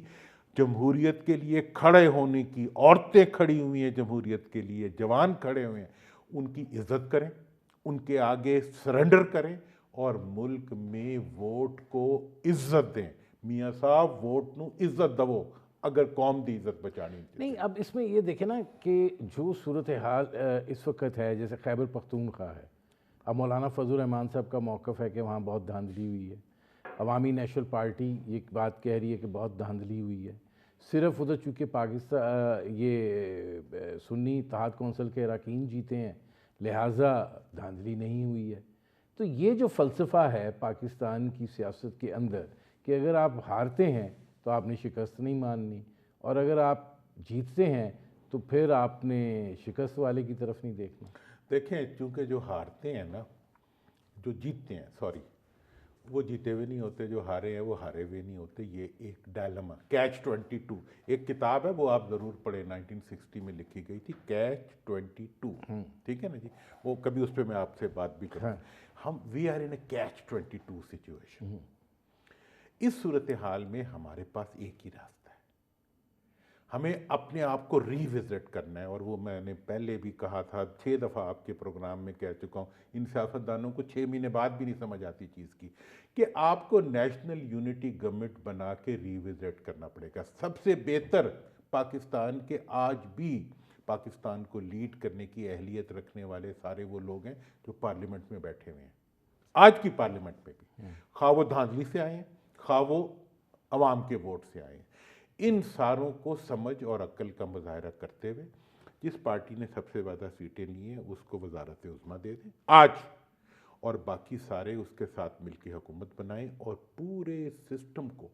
جمہوریت کے لیے کھڑے ہونے کی, عورتیں کھڑی ہوئی ہیں جمہوریت کے لیے, جوان کھڑے ہوئے ہیں, ان کی عزت کریں, ان کے آگے سرنڈر کریں اور ملک میں ووٹ کو عزت دیں. میاں صاحب ووٹ نو عزت دو اگر قوم دی عزت بچانی. نہیں, اب اس میں یہ دیکھیں نا کہ جو صورتحال اس وقت ہے, جیسے خیبر پختونخوا ہے, اب مولانا فضل الرحمان صاحب کا موقف ہے کہ وہاں بہت دھاندلی ہوئی ہے. عوامی نیشنل پارٹی یہ بات کہہ رہی ہے کہ بہت دھاندلی ہوئی ہے. صرف ادھر چونکہ پاکستان یہ سنی اتحاد کونسل کے اراکین جیتے ہیں لہٰذا دھاندلی نہیں ہوئی ہے. تو یہ جو فلسفہ ہے پاکستان کی سیاست کے اندر کہ اگر آپ ہارتے ہیں تو آپ نے شکست نہیں ماننی, اور اگر آپ جیتتے ہیں تو پھر آپ نے شکست والے کی طرف نہیں دیکھنا. دیکھیں, چونکہ جو ہارتے ہیں نا, جو جیتتے ہیں, سوری, وہ جیتے ہوئے نہیں ہوتے, جو ہارے ہیں وہ ہارے ہوئے نہیں ہوتے. یہ ایک ڈائلما, کیچ 22, ایک کتاب ہے وہ آپ ضرور پڑھیں, 1960 میں لکھی گئی تھی, کیچ 22, ٹھیک ہے نا جی. وہ کبھی اس پہ میں آپ سے بات بھی کروں. ہم we are in a catch 22 situation. اس صورتحال میں ہمارے پاس ایک ہی راستہ ہے, ہمیں اپنے آپ کو ری وزٹ کرنا ہے. اور وہ میں نے پہلے بھی کہا تھا, 6 دفعہ آپ کے پروگرام میں کہہ چکا ہوں, ان سیاستدانوں کو 6 مہینے بعد بھی نہیں سمجھ آتی چیز کی, کہ آپ کو نیشنل یونٹی گورنمنٹ بنا کے ری وزٹ کرنا پڑے گا. سب سے بہتر پاکستان کے آج بھی پاکستان کو لیڈ کرنے کی اہلیت رکھنے والے سارے وہ لوگ ہیں جو پارلیمنٹ میں بیٹھے ہوئے ہیں, آج کی پارلیمنٹ میں بھی, خواہ وہ دھاندلی سے آئے ہیں, خواہ وہ عوام کے ووٹ سے آئے ہیں. ان ساروں کو سمجھ اور عقل کا مظاہرہ کرتے ہوئے جس پارٹی نے سب سے زیادہ سیٹیں لی ہیں اس کو وزارت عظمیٰ دے دیں آج, اور باقی سارے اس کے ساتھ مل کے حکومت بنائیں اور پورے سسٹم کو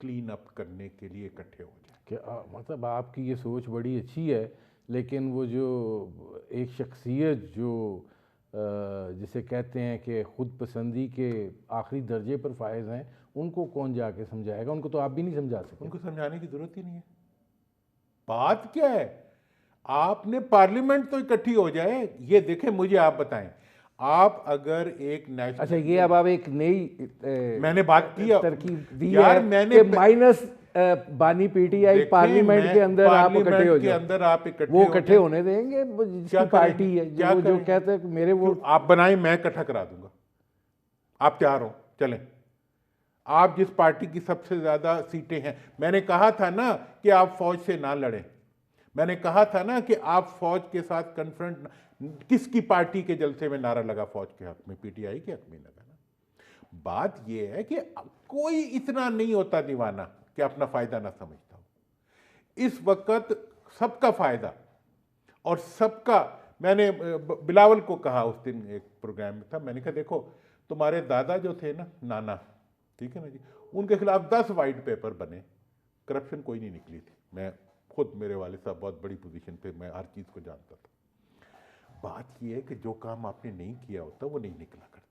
کلین اپ کرنے کے لیے اکٹھے ہو جائیں. کہ مطلب آپ کی یہ سوچ بڑی اچھی ہے, لیکن وہ جو ایک شخصیت جو جسے کہتے ہیں کہ خود پسندی کے آخری درجے پر فائز ہیں, ان کو کون جا کے سمجھائے گا؟ ان کو تو آپ بھی نہیں سمجھا سکتے. ان کو سمجھانے کی ضرورت ہی نہیں ہے. بات کیا ہے, آپ نے پارلیمنٹ تو اکٹھی ہو جائے. یہ دیکھیں, مجھے آپ بتائیں, آپ اگر ایک نیشنل, اچھا یہ اب آپ ایک نئی میں نے بات کی ترکیب دی ہے کہ مائنس بانی پی ٹی آئی پارلیمنٹ کے اندر آپ اکٹھے ہو جائیں, وہ اکٹھے ہونے دیں گے جس کی پارٹی ہے جو کہتے ہیں کہ میرے وہ آپ بنائیں, میں اکٹھا کرا دوں گا. آپ تیار ہو, چلیں. آپ جس پارٹی کی سب سے زیادہ سیٹیں ہیں, میں نے کہا تھا نا کہ آپ فوج سے نہ لڑیں, میں نے کہا تھا نا کہ آپ فوج کے ساتھ کنفرنٹ, کس کی پارٹی کے جلسے میں نعرہ لگا فوج کے حق میں؟ پی ٹی آئی کے حق میں لگا نا. بات یہ ہے کہ کوئی اتنا نہیں ہوتا دیوانہ کہ اپنا فائدہ نہ سمجھتا ہو. اس وقت سب کا فائدہ اور سب کا, میں نے بلاول کو کہا اس دن ایک پروگرام میں تھا, میں نے کہا دیکھو تمہارے دادا جو تھے نا, نانا, ٹھیک ہے نا جی, ان کے خلاف 10 وائٹ پیپر بنے, کرپشن کوئی نہیں نکلی تھی. میں خود, میرے والد صاحب بہت بڑی پوزیشن پہ, میں ہر چیز کو جانتا تھا. بات یہ ہے کہ جو کام آپ نے نہیں کیا ہوتا وہ نہیں نکلا کرتا.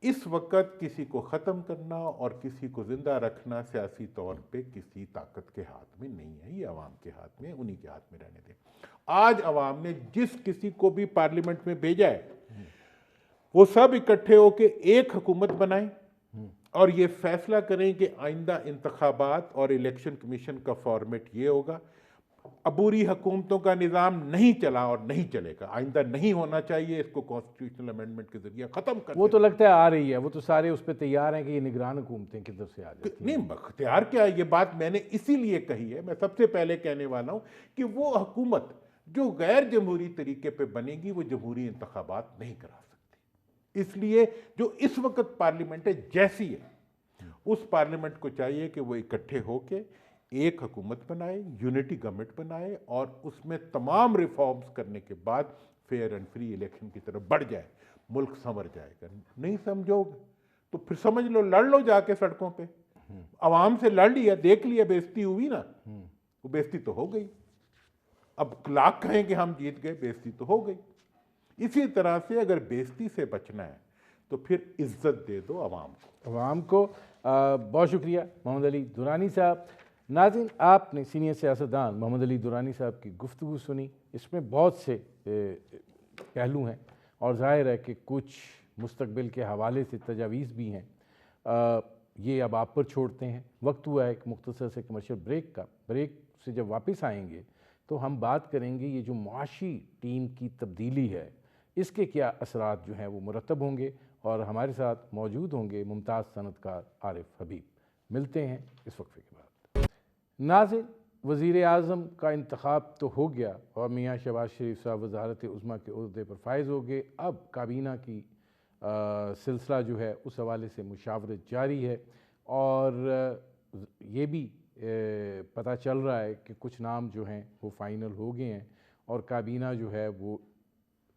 اس وقت کسی کو ختم کرنا اور کسی کو زندہ رکھنا سیاسی طور پہ کسی طاقت کے ہاتھ میں نہیں ہے, یہ عوام کے ہاتھ میں, انہی کے ہاتھ میں رہنے دیں. آج عوام نے جس کسی کو بھی پارلیمنٹ میں بھیجا ہے وہ سب اکٹھے ہو کے ایک حکومت بنائیں اور یہ فیصلہ کریں کہ آئندہ انتخابات اور الیکشن کمیشن کا فارمیٹ یہ ہوگا. عبوری حکومتوں کا نظام نہیں چلا اور نہیں چلے گا, آئندہ نہیں ہونا چاہیے, اس کو کانسٹیٹیوشنل امینڈمنٹ کے ذریعے ختم کر. وہ تو لگتا ہے آ رہی ہے, وہ تو سارے اس پہ تیار ہیں کہ یہ نگران حکومتیں کدھر سے آ جاتی ہیں. نہیں, اختیار کیا ہے, یہ بات میں نے اسی لیے کہی ہے. میں سب سے پہلے کہنے والا ہوں کہ وہ حکومت جو غیر جمہوری طریقے پہ بنے گی وہ جمہوری انتخابات نہیں کرا سکتی. اس لیے جو اس وقت پارلیمنٹ ہے جیسی ہے, اس پارلیمنٹ کو چاہیے کہ وہ اکٹھے ہو کے ایک حکومت بنائے, یونٹی گورنمنٹ بنائے, اور اس میں تمام ریفارمز کرنے کے بعد فیئر اینڈ فری الیکشن کی طرف بڑھ جائے, ملک سنور جائے گا. نہیں سمجھو گے تو پھر سمجھ لو لڑ لو جا کے سڑکوں پہ, عوام سے لڑ لیا, دیکھ لیا, بےزتی ہوئی نا, وہ بےزتی تو ہو گئی. اب لاکھ کہیں کہ ہم جیت گئے, بےزتی تو ہو گئی. اسی طرح سے اگر بےزتی سے بچنا ہے تو پھر عزت دے دو عوام کو. بہت شکریہ محمد علی درانی صاحب. ناظرین, آپ نے سینئر سیاستدان محمد علی درانی صاحب کی گفتگو سنی. اس میں بہت سے پہلو ہیں اور ظاہر ہے کہ کچھ مستقبل کے حوالے سے تجاویز بھی ہیں. یہ اب آپ پر چھوڑتے ہیں. وقت ہوا ہے ایک مختصر سے کمرشل بریک کا. بریک سے جب واپس آئیں گے تو ہم بات کریں گے یہ جو معاشی ٹیم کی تبدیلی ہے اس کے کیا اثرات جو ہیں وہ مرتب ہوں گے, اور ہمارے ساتھ موجود ہوں گے ممتاز صنعت کار عارف حبیب. ملتے ہیں اس وقفے کے بعد. ناظرین, وزیر اعظم کا انتخاب تو ہو گیا اور میاں شہباز شریف صاحب وزارت عظمیٰ کے عہدے پر فائز ہو گئے. اب کابینہ کی سلسلہ جو ہے اس حوالے سے مشاورت جاری ہے, اور یہ بھی پتہ چل رہا ہے کہ کچھ نام جو ہیں وہ فائنل ہو گئے ہیں اور کابینہ جو ہے وہ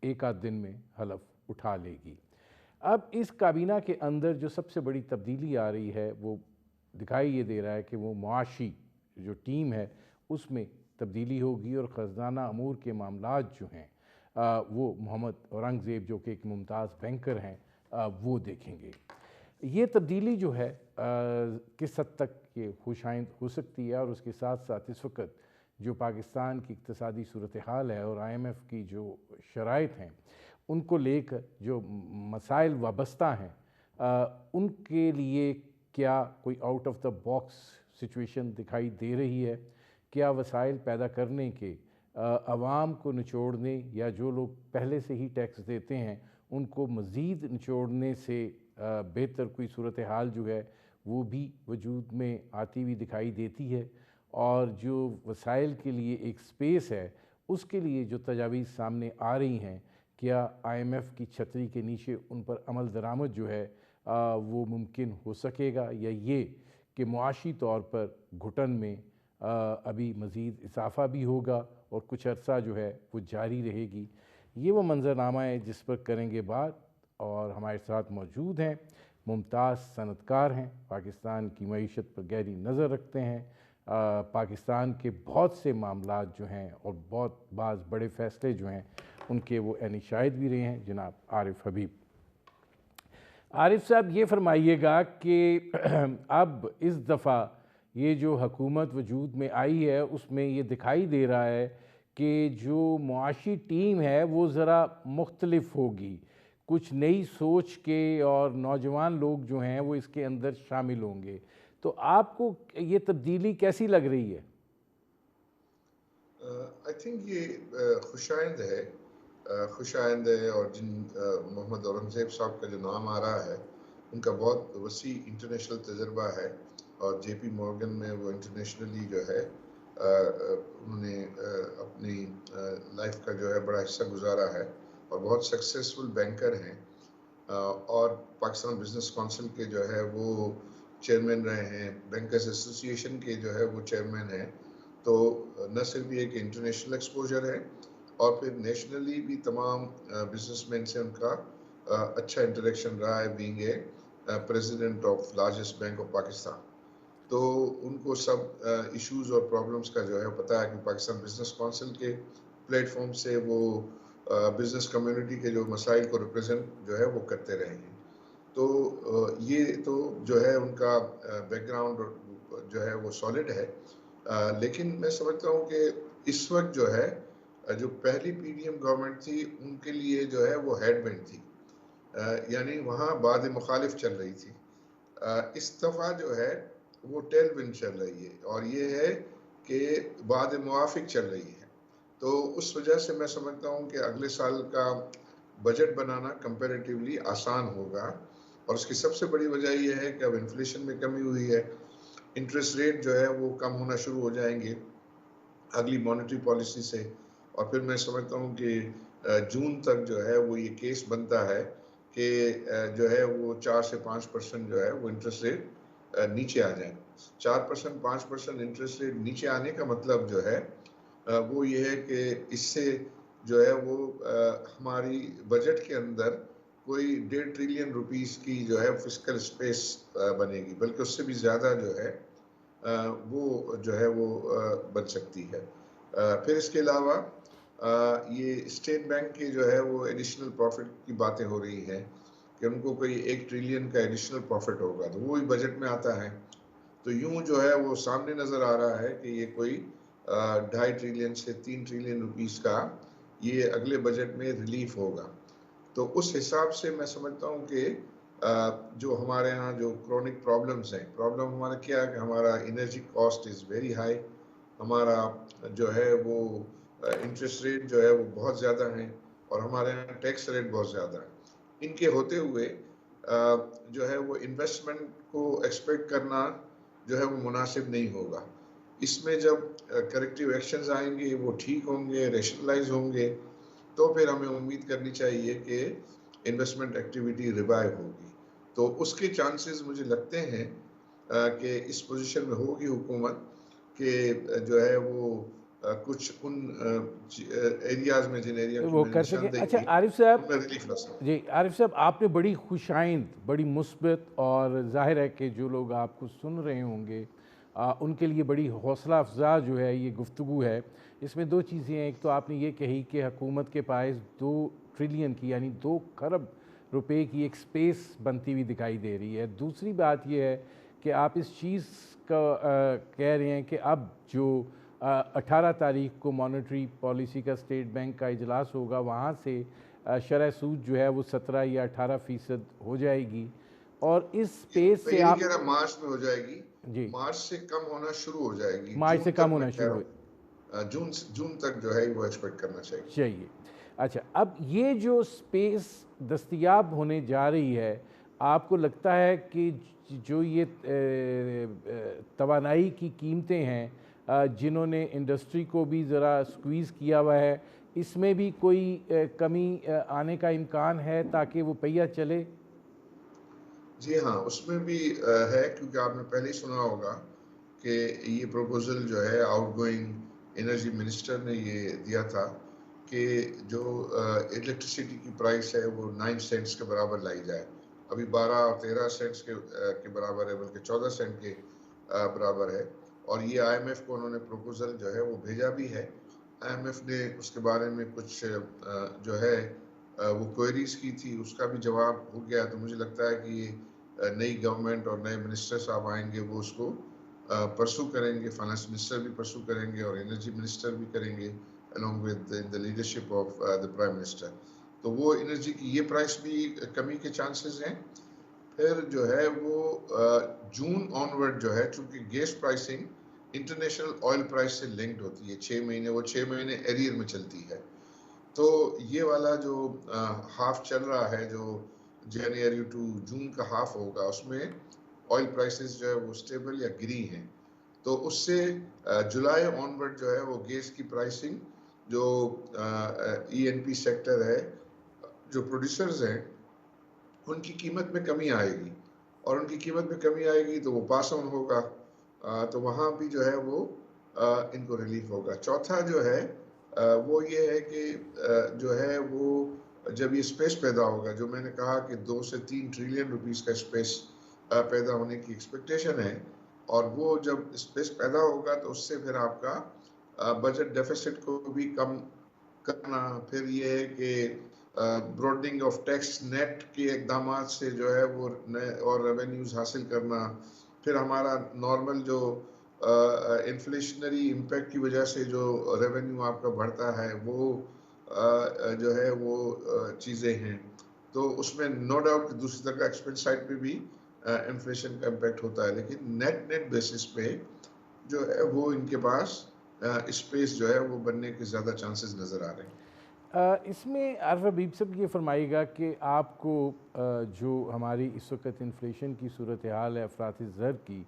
ایک آدھ دن میں حلف اٹھا لے گی. اب اس کابینہ کے اندر جو سب سے بڑی تبدیلی آ رہی ہے وہ دکھائی یہ دے رہا ہے کہ وہ معاشی جو ٹیم ہے اس میں تبدیلی ہوگی, اور خزانہ امور کے معاملات جو ہیں وہ محمد اورنگزیب جو کہ ایک ممتاز بینکر ہیں وہ دیکھیں گے. یہ تبدیلی جو ہے کس حد تک یہ خوشائند ہو سکتی ہے, اور اس کے ساتھ ساتھ اس وقت جو پاکستان کی اقتصادی صورتحال ہے اور IMF کی جو شرائط ہیں ان کو لے کر جو مسائل وابستہ ہیں ان کے لیے کیا کوئی out of the box situation دکھائی دے رہی ہے؟ کیا وسائل پیدا کرنے کے, عوام کو نچوڑنے, یا جو لوگ پہلے سے ہی ٹیکس دیتے ہیں ان کو مزید نچوڑنے سے بہتر کوئی صورتحال جو ہے وہ بھی وجود میں آتی ہوئی دکھائی دیتی ہے؟ اور جو وسائل کے لیے ایک سپیس ہے اس کے لیے جو تجاویز سامنے آ رہی ہیں, کیا IMF کی چھتری کے نیچے ان پر عمل درآمد جو ہے وہ ممکن ہو سکے گا, یا یہ کہ معاشی طور پر گھٹن میں ابھی مزید اضافہ بھی ہوگا اور کچھ عرصہ جو ہے وہ جاری رہے گی؟ یہ وہ منظرنامہ ہے جس پر کریں گے بات, اور ہمارے ساتھ موجود ہیں ممتاز صنعت کار ہیں, پاکستان کی معیشت پر گہری نظر رکھتے ہیں, پاکستان کے بہت سے معاملات جو ہیں اور بہت بعض بڑے فیصلے جو ہیں ان کے وہ عینی شاہد بھی رہے ہیں, جناب عارف حبیب. عارف صاحب, یہ فرمائیے گا کہ اب اس دفعہ یہ جو حکومت وجود میں آئی ہے اس میں یہ دکھائی دے رہا ہے کہ جو معاشی ٹیم ہے وہ ذرا مختلف ہوگی, کچھ نئی سوچ کے اور نوجوان لوگ جو ہیں وہ اس کے اندر شامل ہوں گے. تو آپ کو یہ تبدیلی کیسی لگ رہی ہے؟ آئی تھنک یہ خوش آئند ہے, اور جن محمد اورنگزیب صاحب کا جو نام آ رہا ہے ان کا بہت وسیع انٹرنیشنل تجربہ ہے, اور JP مورگن میں وہ انٹرنیشنلی جو ہے انہوں نے اپنی لائف کا جو ہے بڑا حصہ گزارا ہے, اور بہت سکسیسفل بینکر ہیں, اور پاکستان بزنس کونسل کے جو ہے وہ چیئرمین رہے ہیں, بینکرز ایسوسی ایشن کے جو ہے وہ چیئرمین ہیں. تو نہ صرف یہ کہ انٹرنیشنل ایکسپوجر ہے, اور پھر نیشنلی بھی تمام بزنس مین سے ان کا اچھا انٹریکشن رہا ہے, being a president of largest bank of Pakistan. تو ان کو سب ایشوز اور پرابلمس کا جو ہے پتہ ہے کہ پاکستان بزنس کونسل کے پلیٹ فارم سے وہ بزنس کمیونٹی کے جو مسائل کو ریپرزینٹ جو ہے وہ کرتے رہے ہیں. تو یہ تو جو ہے ان کا بیک گراؤنڈ جو ہے وہ سالڈ ہے, لیکن میں سمجھتا ہوں کہ اس وقت جو ہے جو پہلی PDM گورنمنٹ تھی ان کے لیے جو ہے وہ ہیڈ وینڈ تھی, یعنی وہاں باد مخالف چل رہی تھی. اس دفعہ جو ہے وہ ٹیل ونڈ چل رہی ہے, اور یہ ہے کہ باد موافق چل رہی ہے. تو اس وجہ سے میں سمجھتا ہوں کہ اگلے سال کا بجٹ بنانا کمپیریٹیولی آسان ہوگا, اور اس کی سب سے بڑی وجہ یہ ہے کہ اب انفلیشن میں کمی ہوئی ہے, انٹرسٹ ریٹ جو ہے وہ کم ہونا شروع ہو جائیں گے اگلی مانیٹری پالیسی سے, اور پھر میں سمجھتا ہوں کہ جون تک جو ہے وہ یہ کیس بنتا ہے کہ جو ہے وہ 4 سے 5% جو ہے وہ انٹرسٹ ریٹ نیچے آ جائیں. 4% 5% انٹرسٹ ریٹ نیچے آنے کا مطلب جو ہے وہ یہ ہے کہ اس سے جو ہے وہ ہماری بجٹ کے اندر کوئی 1.5 ٹریلین روپیز کی جو ہے فسکل اسپیس بنے گی، بلکہ اس سے بھی زیادہ جو ہے وہ جو ہے وہ بن سکتی ہے. پھر اس کے علاوہ یہ اسٹیٹ بینک کی جو ہے وہ ایڈیشنل پروفٹ کی باتیں ہو رہی ہیں کہ ان کو کوئی 1 ٹریلین کا ایڈیشنل پروفٹ ہوگا، تو وہ بھی بجٹ میں آتا ہے. تو یوں جو ہے وہ سامنے نظر آ رہا ہے کہ یہ کوئی 2.5 ٹریلین سے 3 ٹریلین روپیز کا یہ اگلے بجٹ میں ریلیف ہوگا. تو اس حساب سے میں سمجھتا ہوں کہ جو ہمارے ہاں جو کرونک پرابلمز ہیں، پرابلم ہمارا کیا ہے کہ ہمارا energy cost is very high, ہمارا جو ہے وہ انٹرسٹ ریٹ جو ہے وہ بہت زیادہ ہیں، اور ہمارے یہاں ٹیکس ریٹ بہت زیادہ ہے. ان کے ہوتے ہوئے جو ہے وہ انویسٹمنٹ کو ایکسپیکٹ کرنا جو ہے وہ مناسب نہیں ہوگا. اس میں جب کریکٹیو ایکشنز آئیں گے، وہ ٹھیک ہوں گے، ریشنلائز ہوں گے، تو پھر ہمیں امید کرنی چاہیے کہ انویسٹمنٹ ایکٹیویٹی ریوائیو ہوگی. تو اس کے چانسز مجھے لگتے ہیں کہ اس پوزیشن میں ہوگی حکومت کہ جو ہے وہ کچھ ان ایریاز میں جن ایریا کی وہ میں نے کر سکیں. نشاندہی اچھا کی عارف صاحب، ان میں ریلیف لا سکیں. جی عارف صاحب، آپ نے بڑی خوش آئند، بڑی مثبت، اور ظاہر ہے کہ جو لوگ آپ کو سن رہے ہوں گے ان کے لیے بڑی حوصلہ افزا جو ہے یہ گفتگو ہے. اس میں 2 چیزیں ہیں. ایک تو آپ نے یہ کہی کہ حکومت کے پاس 2 ٹریلین کی یعنی 2 کھرب روپے کی ایک سپیس بنتی ہوئی دکھائی دے رہی ہے. دوسری بات یہ ہے کہ آپ اس چیز کا کہہ رہے ہیں کہ اب جو 18 تاریخ کو مانیٹری پالیسی کا اسٹیٹ بینک کا اجلاس ہوگا، وہاں سے شرح سود جو ہے وہ 17 یا 18% ہو جائے گی، اور اس سپیس میں سے یہ نہیں آپ کہہ رہا مارچ میں ہو جائے گی، جی مارچ سے کم ہونا شروع ہو جائے گی. مارچ سے جون کم تک میں ہونا کہہ شروع رہا ہو ہوں، جون تک جو ہے وہ ایکسپیکٹ کرنا چاہیے. چاہیے. اچھا، اب یہ جو سپیس دستیاب ہونے جا رہی ہے، آپ کو لگتا ہے کہ جو یہ توانائی کی قیمتیں ہیں جنہوں نے انڈسٹری کو بھی ذرا سکویز کیا ہوا ہے، اس میں بھی کوئی کمی آنے کا امکان ہے تاکہ وہ پہیہ چلے؟ جی ہاں، اس میں بھی ہے، کیونکہ آپ نے پہلے ہی سنا ہوگا کہ یہ پروپوزل جو ہے آؤٹ گوئنگ انرجی منسٹر نے یہ دیا تھا کہ جو الیکٹریسٹی کی پرائس ہے وہ 9 سینٹس کے برابر لائی جائے. ابھی 12 اور 13 سینٹس کے برابر ہے، بلکہ 14 سینٹ کے برابر ہے. اور یہ آئی ایم ایف کو انہوں نے پروپوزل جو ہے وہ بھیجا بھی ہے. آئی ایم ایف نے اس کے بارے میں کچھ جو ہے وہ کوئریز کی تھی، اس کا بھی جواب ہو گیا. تو مجھے لگتا ہے کہ یہ نئی گورنمنٹ اور نئے منسٹر صاحب آئیں گے، وہ اس کو پرسو کریں گے. فائنانس منسٹر بھی پرسو کریں گے اور انرجی منسٹر بھی کریں گے along with the leadership of the prime minister. تو وہ انرجی کی یہ پرائس بھی کمی کے چانسز ہیں. پھر جو ہے وہ جون آنورڈ جو ہے، چونکہ gas pricing international oil price سے لنکڈ ہوتی ہے، 6 مہینے، وہ 6 مہینے ایریر میں چلتی ہے. تو یہ والا جو ہاف چل رہا ہے، جو جنوری ٹو جون کا ہاف ہوگا، اس میں آئل پرائسز جو ہے وہ سٹیبل یا گری ہیں. تو اس سے جولائی آنورڈ جو ہے وہ گیس کی پرائسنگ جو ای این پی سیکٹر ہے، جو پروڈیوسرز ہیں، ان کی قیمت میں کمی آئے گی، اور ان کی قیمت میں کمی آئے گی تو وہ پاس آن ہوگا. تو وہاں بھی جو ہے وہ ان کو ریلیف ہوگا. چوتھا جو ہے وہ یہ ہے کہ جو ہے وہ جب یہ اسپیس پیدا ہوگا، جو میں نے کہا کہ 2 سے 3 ٹریلین روپیز کا اسپیس پیدا ہونے کی ایکسپیکٹیشن ہے، اور وہ جب اسپیس پیدا ہوگا تو اس سے پھر آپ کا بجٹ ڈیفیسٹ کو بھی کم کرنا. پھر یہ ہے کہ براڈنگ آف ٹیکس نیٹ کے اقدامات سے جو ہے وہ نئے اور ریونیوز حاصل کرنا. پھر ہمارا نارمل جو انفلیشنری امپیکٹ کی وجہ سے جو ریونیو آپ کا بڑھتا ہے، وہ جو ہے وہ چیزیں ہیں. تو اس میں نو ڈاؤٹ کہ دوسری طرح ایکسپینس سائڈ پہ بھی انفلیشن کا امپیکٹ ہوتا ہے، لیکن نیٹ بیسس پہ جو ہے وہ ان کے پاس اسپیس جو ہے وہ بننے کے زیادہ چانسز نظر آ رہے ہیں. اس میں عارف حبیب صاحب یہ فرمائے گا کہ آپ کو جو ہماری اس وقت انفلیشن کی صورتحال ہے، افراط زر کی،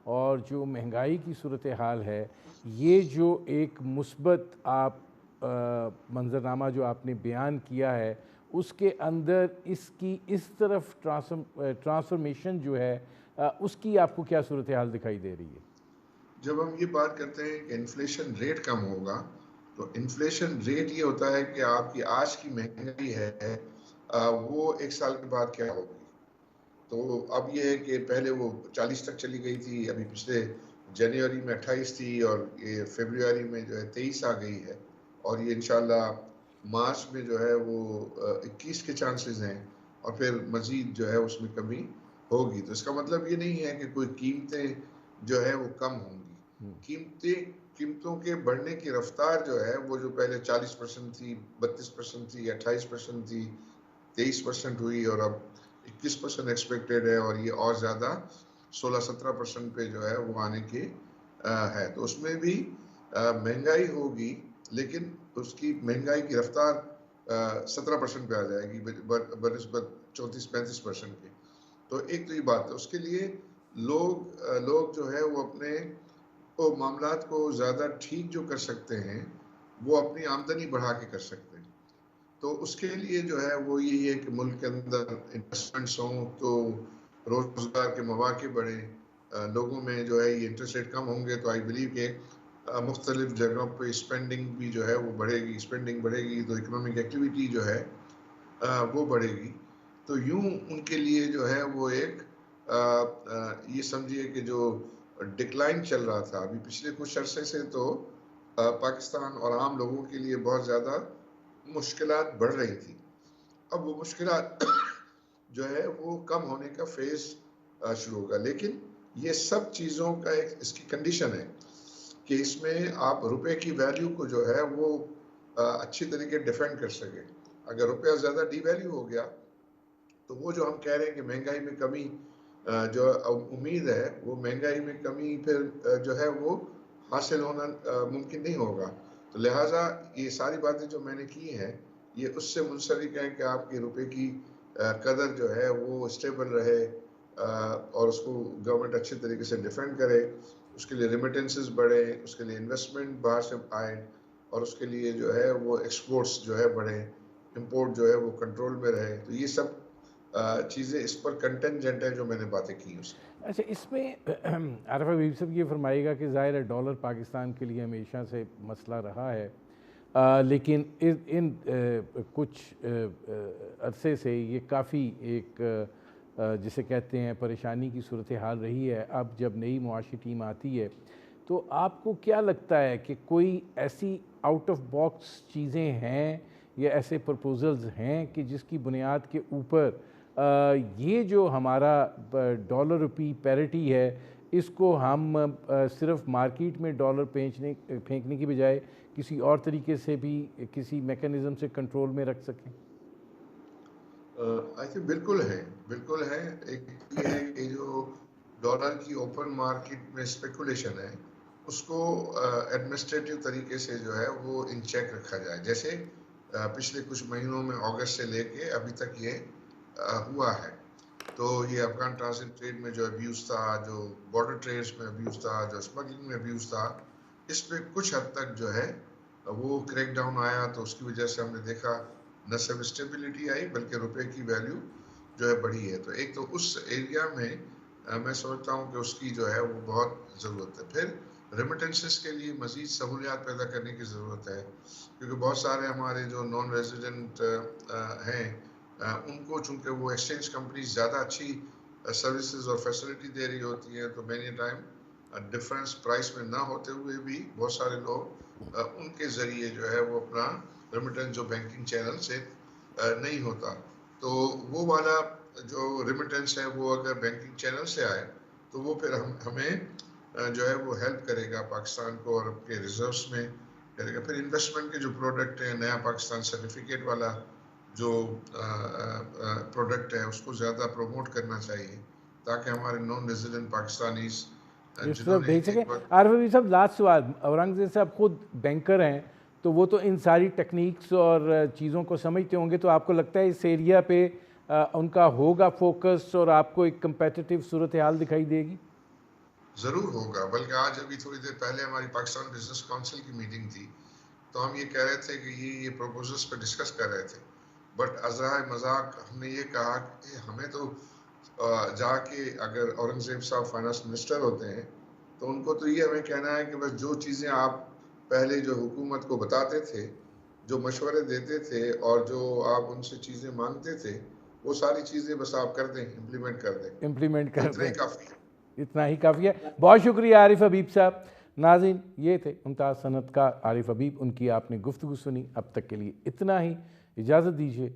اور جو مہنگائی کی صورتحال ہے، یہ جو ایک مثبت آپ منظرنامہ جو آپ نے بیان کیا ہے، اس کے اندر اس کی اس طرف ٹرانسفارمیشن جو ہے اس کی آپ کو کیا صورتحال دکھائی دے رہی ہے؟ جب ہم یہ بات کرتے ہیں کہ انفلیشن ریٹ کم ہوگا تو انفلیشن ریٹ یہ ہوتا ہے کہ آپ کی آج کی مہنگائی ہے وہ ایک سال کے بعد کیا ہوگی. تو اب یہ ہے کہ پہلے وہ 40 تک چلی گئی تھی, ابھی پچھلے جنوری میں 28 تھی اور یہ فیبروری میں جو ہے 23 آ گئی ہے, اور یہ انشاءاللہ مارچ میں جو ہے وہ 21 کے چانسز ہیں, اور پھر مزید جو ہے اس میں کمی ہوگی. تو اس کا مطلب یہ نہیں ہے کہ کوئی قیمتیں جو ہے وہ کم ہوں گی. قیمتوں کے بڑھنے کی رفتار جو ہے وہ جو پہلے 40% تھی, 32% تھی, 28% تھی, 23% ہوئی, اور اب 21% ایکسپیکٹڈ ہے, اور یہ اور زیادہ 16-17% پہ جو ہے وہ آنے کے ہے. تو اس میں بھی مہنگائی ہوگی, لیکن اس کی مہنگائی کی رفتار 17% پہ آ جائے گی بنسبت 34-35% کے. تو ایک تو یہ بات ہے, اس کے لیے لوگ جو ہے وہ اپنے معاملات کو زیادہ ٹھیک جو کر سکتے ہیں وہ اپنی آمدنی بڑھا کے کر سکتے ہیں. تو اس کے لیے جو ہے وہ یہی ہے کہ ملک کے اندر انویسٹمنٹس ہوں تو روزگار کے مواقع بڑھیں, لوگوں میں جو ہے یہ انٹرسٹ ریٹ کم ہوں گے تو آئی بلیو کہ مختلف جگہوں پہ اسپینڈنگ بھی جو ہے وہ بڑھے گی. اسپینڈنگ بڑھے گی تو اکنامک ایکٹیویٹی جو ہے وہ بڑھے گی. تو یوں ان کے لیے جو ہے وہ ایک یہ سمجھیے کہ جو ڈکلائن چل رہا تھا ابھی پچھلے کچھ عرصے سے, تو پاکستان اور عام لوگوں کے لیے بہت زیادہ مشکلات بڑھ رہی تھی. اب وہ مشکلات جو ہے وہ کم ہونے کا فیز شروع ہوگا. لیکن یہ سب چیزوں کا ایک اس کی کنڈیشن ہے کہ اس میں آپ روپے کی ویلیو کو جو ہے وہ اچھی طریقے ڈیفینڈ کر سکے. اگر روپیہ زیادہ ڈی ویلیو ہو گیا تو وہ جو ہم کہہ رہے ہیں کہ مہنگائی میں کمی جو امید ہے وہ مہنگائی میں کمی پھر جو ہے وہ حاصل ہونا ممکن نہیں ہوگا. تو لہٰذا یہ ساری باتیں جو میں نے کی ہیں یہ اس سے منسلک ہیں کہ آپ کی روپے کی قدر جو ہے وہ اسٹیبل رہے, اور اس کو گورنمنٹ اچھے طریقے سے ڈیفینڈ کرے, اس کے لیے ریمیٹنسز بڑھے, اس کے لیے انویسٹمنٹ باہر سے آئے, اور اس کے لیے جو ہے وہ ایکسپورٹس جو ہے بڑھیں, امپورٹ جو ہے وہ کنٹرول میں رہے. تو یہ سب چیزیں اس پر کنٹینجنٹ ہیں جو میں نے باتیں کی اس میں. اچھا, اس میں عارف حبیب صاحب یہ فرمائے گا کہ ظاہر ہے ڈالر پاکستان کے لیے ہمیشہ سے مسئلہ رہا ہے, لیکن ان کچھ عرصے سے یہ کافی ایک جسے کہتے ہیں پریشانی کی صورتحال رہی ہے. اب جب نئی معاشی ٹیم آتی ہے تو آپ کو کیا لگتا ہے کہ کوئی ایسی آؤٹ آف باکس چیزیں ہیں یا ایسے پرپوزلز ہیں کہ جس کی بنیاد کے اوپر یہ جو ہمارا ڈالر روپی پیرٹی ہے اس کو ہم صرف مارکیٹ میں ڈالر پھینکنے کی بجائے کسی اور طریقے سے بھی کسی میکانزم سے کنٹرول میں رکھ سکیں؟ آئی تھنک بالکل ہے. ایک یہ ہے کہ جو ڈالر کی اوپن مارکیٹ میں اسپیکولیشن ہے اس کو ایڈمنسٹریٹو طریقے سے جو ہے وہ ان چیک رکھا جائے. جیسے پچھلے کچھ مہینوں میں اگست سے لے کے ابھی تک یہ ہوا ہے. تو یہ افغان ٹرانزٹ ٹریڈ میں جو ابیوز تھا, جو بارڈر ٹریڈز میں ابیوز تھا, جو اسمگلنگ میں ابیوز تھا, اس پہ کچھ حد تک جو ہے وہ کریک ڈاؤن آیا. تو اس کی وجہ سے ہم نے دیکھا نہ صرف اسٹیبلٹی آئی بلکہ روپے کی ویلیو جو ہے بڑھی ہے. تو ایک تو اس ایریا میں میں سمجھتا ہوں کہ اس کی جو ہے وہ بہت ضرورت ہے. پھر ریمیٹنسز کے لیے مزید سہولیات پیدا کرنے کی ضرورت ہے, کیونکہ بہت سارے ہمارے جو نان ریزیڈنٹ ہیں ان کو چونکہ وہ ایکسچینج کمپنیز زیادہ اچھی سروسز اور فیسلٹی دے رہی ہوتی ہیں, تو مینی ٹائم ڈفرینس پرائس میں نہ ہوتے ہوئے بھی بہت سارے لوگ ان کے ذریعے جو ہے وہ اپنا ریمیٹنس جو بینکنگ چینل سے نہیں ہوتا, تو وہ والا جو ریمیٹنس ہے وہ اگر بینکنگ چینل سے آئے تو وہ پھر ہمیں جو ہے وہ ہیلپ کرے گا پاکستان کو اور اپنے ریزروس میں کرے گا. پھر انویسٹمنٹ کے جو پروڈکٹ ہیں, نیا پاکستان سرٹیفکیٹ والا جو پروڈکٹ ہے اس کو زیادہ پروموٹ کرنا چاہیے تاکہ ہمارے نان ریزیڈنٹ پاکستانیز اس طرف بھیج سکیں. عارف حبیب صاحب لاسٹ سوال, اورنگزیب صاحب خود بینکر ہیں تو وہ تو ان ساری ٹیکنیکس اور چیزوں کو سمجھتے ہوں گے, تو آپ کو لگتا ہے اس ایریا پہ ان کا ہوگا فوکس اور آپ کو ایک کمپیٹیٹیو صورتحال دکھائی دے گی؟ ضرور ہوگا. بلکہ آج ابھی تھوڑی دیر پہلے ہماری پاکستان بزنس کونسل کی میٹنگ تھی تو ہم یہ کہہ رہے تھے کہ یہ پروپوزلس پہ ڈسکس کر رہے تھے, بٹ ازرائے مذاق ہم نے یہ کہا کہ ہمیں تو جا کے اگر اورنگزیب صاحب فائنانس منسٹر ہوتے ہیں تو ان کو تو یہ ہمیں کہنا ہے کہ بس جو چیزیں آپ پہلے جو حکومت کو بتاتے تھے، جو مشورے دیتے تھے اور جو آپ ان سے چیزیں مانگتے تھے، وہ ساری چیزیں بس آپ کر دیں، امپلیمنٹ کر دیں، امپلیمنٹ کر اتنا دیں، ہی کافی ہے۔ اتنا ہی کافی ہے۔ بہت شکریہ عارف حبیب صاحب۔ ناظرین، یہ تھے ممتاز صنعت کار عارف حبیب، ان کی آپ نے گفتگو سنی۔ اب تک کے لیے اتنا ہی، اجازت دیجیے۔